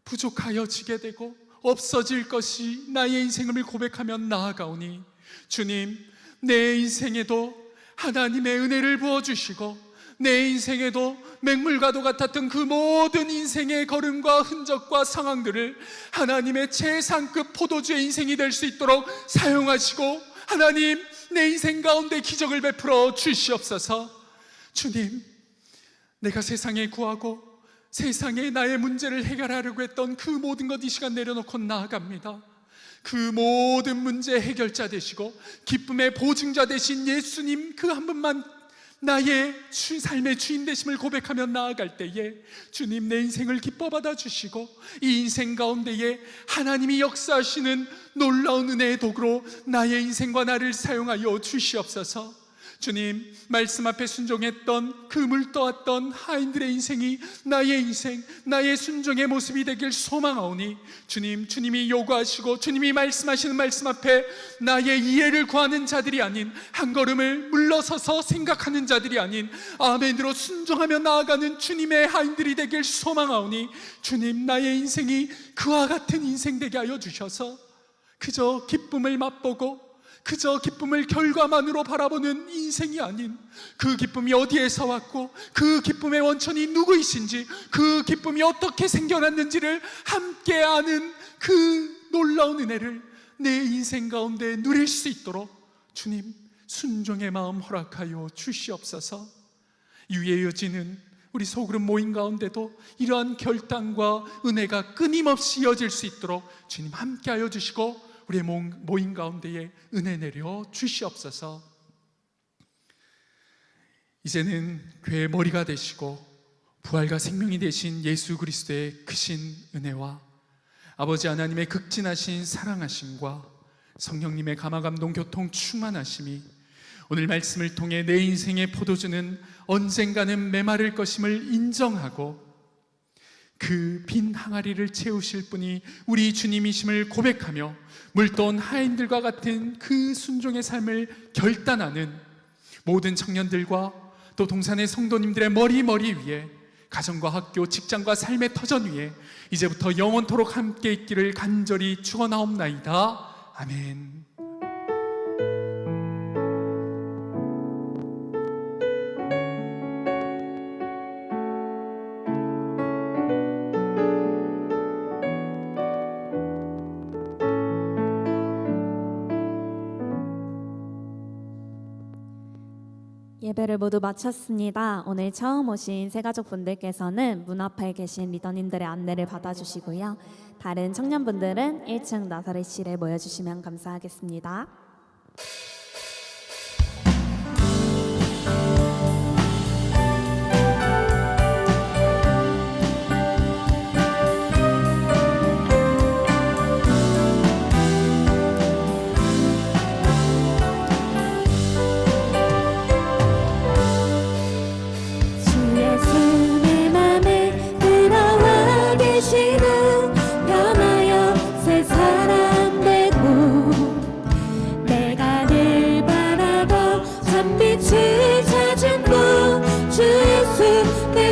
부족하여지게 되고 없어질 것이 나의 인생임을 고백하며 나아가오니 주님, 내 인생에도 하나님의 은혜를 부어주시고 내 인생에도 맹물과도 같았던 그 모든 인생의 걸음과 흔적과 상황들을 하나님의 최상급 포도주의 인생이 될 수 있도록 사용하시고 하나님, 내 인생 가운데 기적을 베풀어 주시옵소서. 주님, 내가 세상에 구하고 세상에 나의 문제를 해결하려고 했던 그 모든 것 이 시간 내려놓고 나아갑니다. 그 모든 문제 해결자 되시고 기쁨의 보증자 되신 예수님 그 한 분만 나의 삶의 주인 되심을 고백하며 나아갈 때에 주님, 내 인생을 기뻐 받아주시고 이 인생 가운데에 하나님이 역사하시는 놀라운 은혜의 도구로 나의 인생과 나를 사용하여 주시옵소서. 주님, 말씀 앞에 순종했던 그 물떠왔던 하인들의 인생이 나의 인생, 나의 순종의 모습이 되길 소망하오니 주님, 주님이 요구하시고 주님이 말씀하시는 말씀 앞에 나의 이해를 구하는 자들이 아닌 한 걸음을 물러서서 생각하는 자들이 아닌 아멘으로 순종하며 나아가는 주님의 하인들이 되길 소망하오니 주님, 나의 인생이 그와 같은 인생 되게 하여 주셔서 그저 기쁨을 맛보고 그저 기쁨을 결과만으로 바라보는 인생이 아닌 그 기쁨이 어디에서 왔고 그 기쁨의 원천이 누구이신지 그 기쁨이 어떻게 생겨났는지를 함께 아는 그 놀라운 은혜를 내 인생 가운데 누릴 수 있도록 주님, 순종의 마음 허락하여 주시옵소서. 유에 이어지는 우리 소그룹 모임 가운데도 이러한 결단과 은혜가 끊임없이 이어질 수 있도록 주님 함께하여 주시고 우리의 모임 가운데에 은혜 내려 주시옵소서. 이제는 교회의 머리가 되시고 부활과 생명이 되신 예수 그리스도의 크신 은혜와 아버지 하나님의 극진하신 사랑하심과 성령님의 감화감동 교통 충만하심이 오늘 말씀을 통해 내 인생의 포도주는 언젠가는 메마를 것임을 인정하고 그 빈 항아리를 채우실 분이 우리 주님이심을 고백하며 물떠온 하인들과 같은 그 순종의 삶을 결단하는 모든 청년들과 또 동산의 성도님들의 머리 위에 가정과 학교, 직장과 삶의 터전 위에 이제부터 영원토록 함께 있기를 간절히 축원하옵나이다. 아멘. 예배를 모두 마쳤습니다. 오늘 처음 오신 새가족분들께서는 문 앞에 계신 리더님들의 안내를 받아주시고요. 다른 청년분들은 1층 나사렛실에 모여주시면 감사하겠습니다. 빛을 찾은 곳 주 예수 내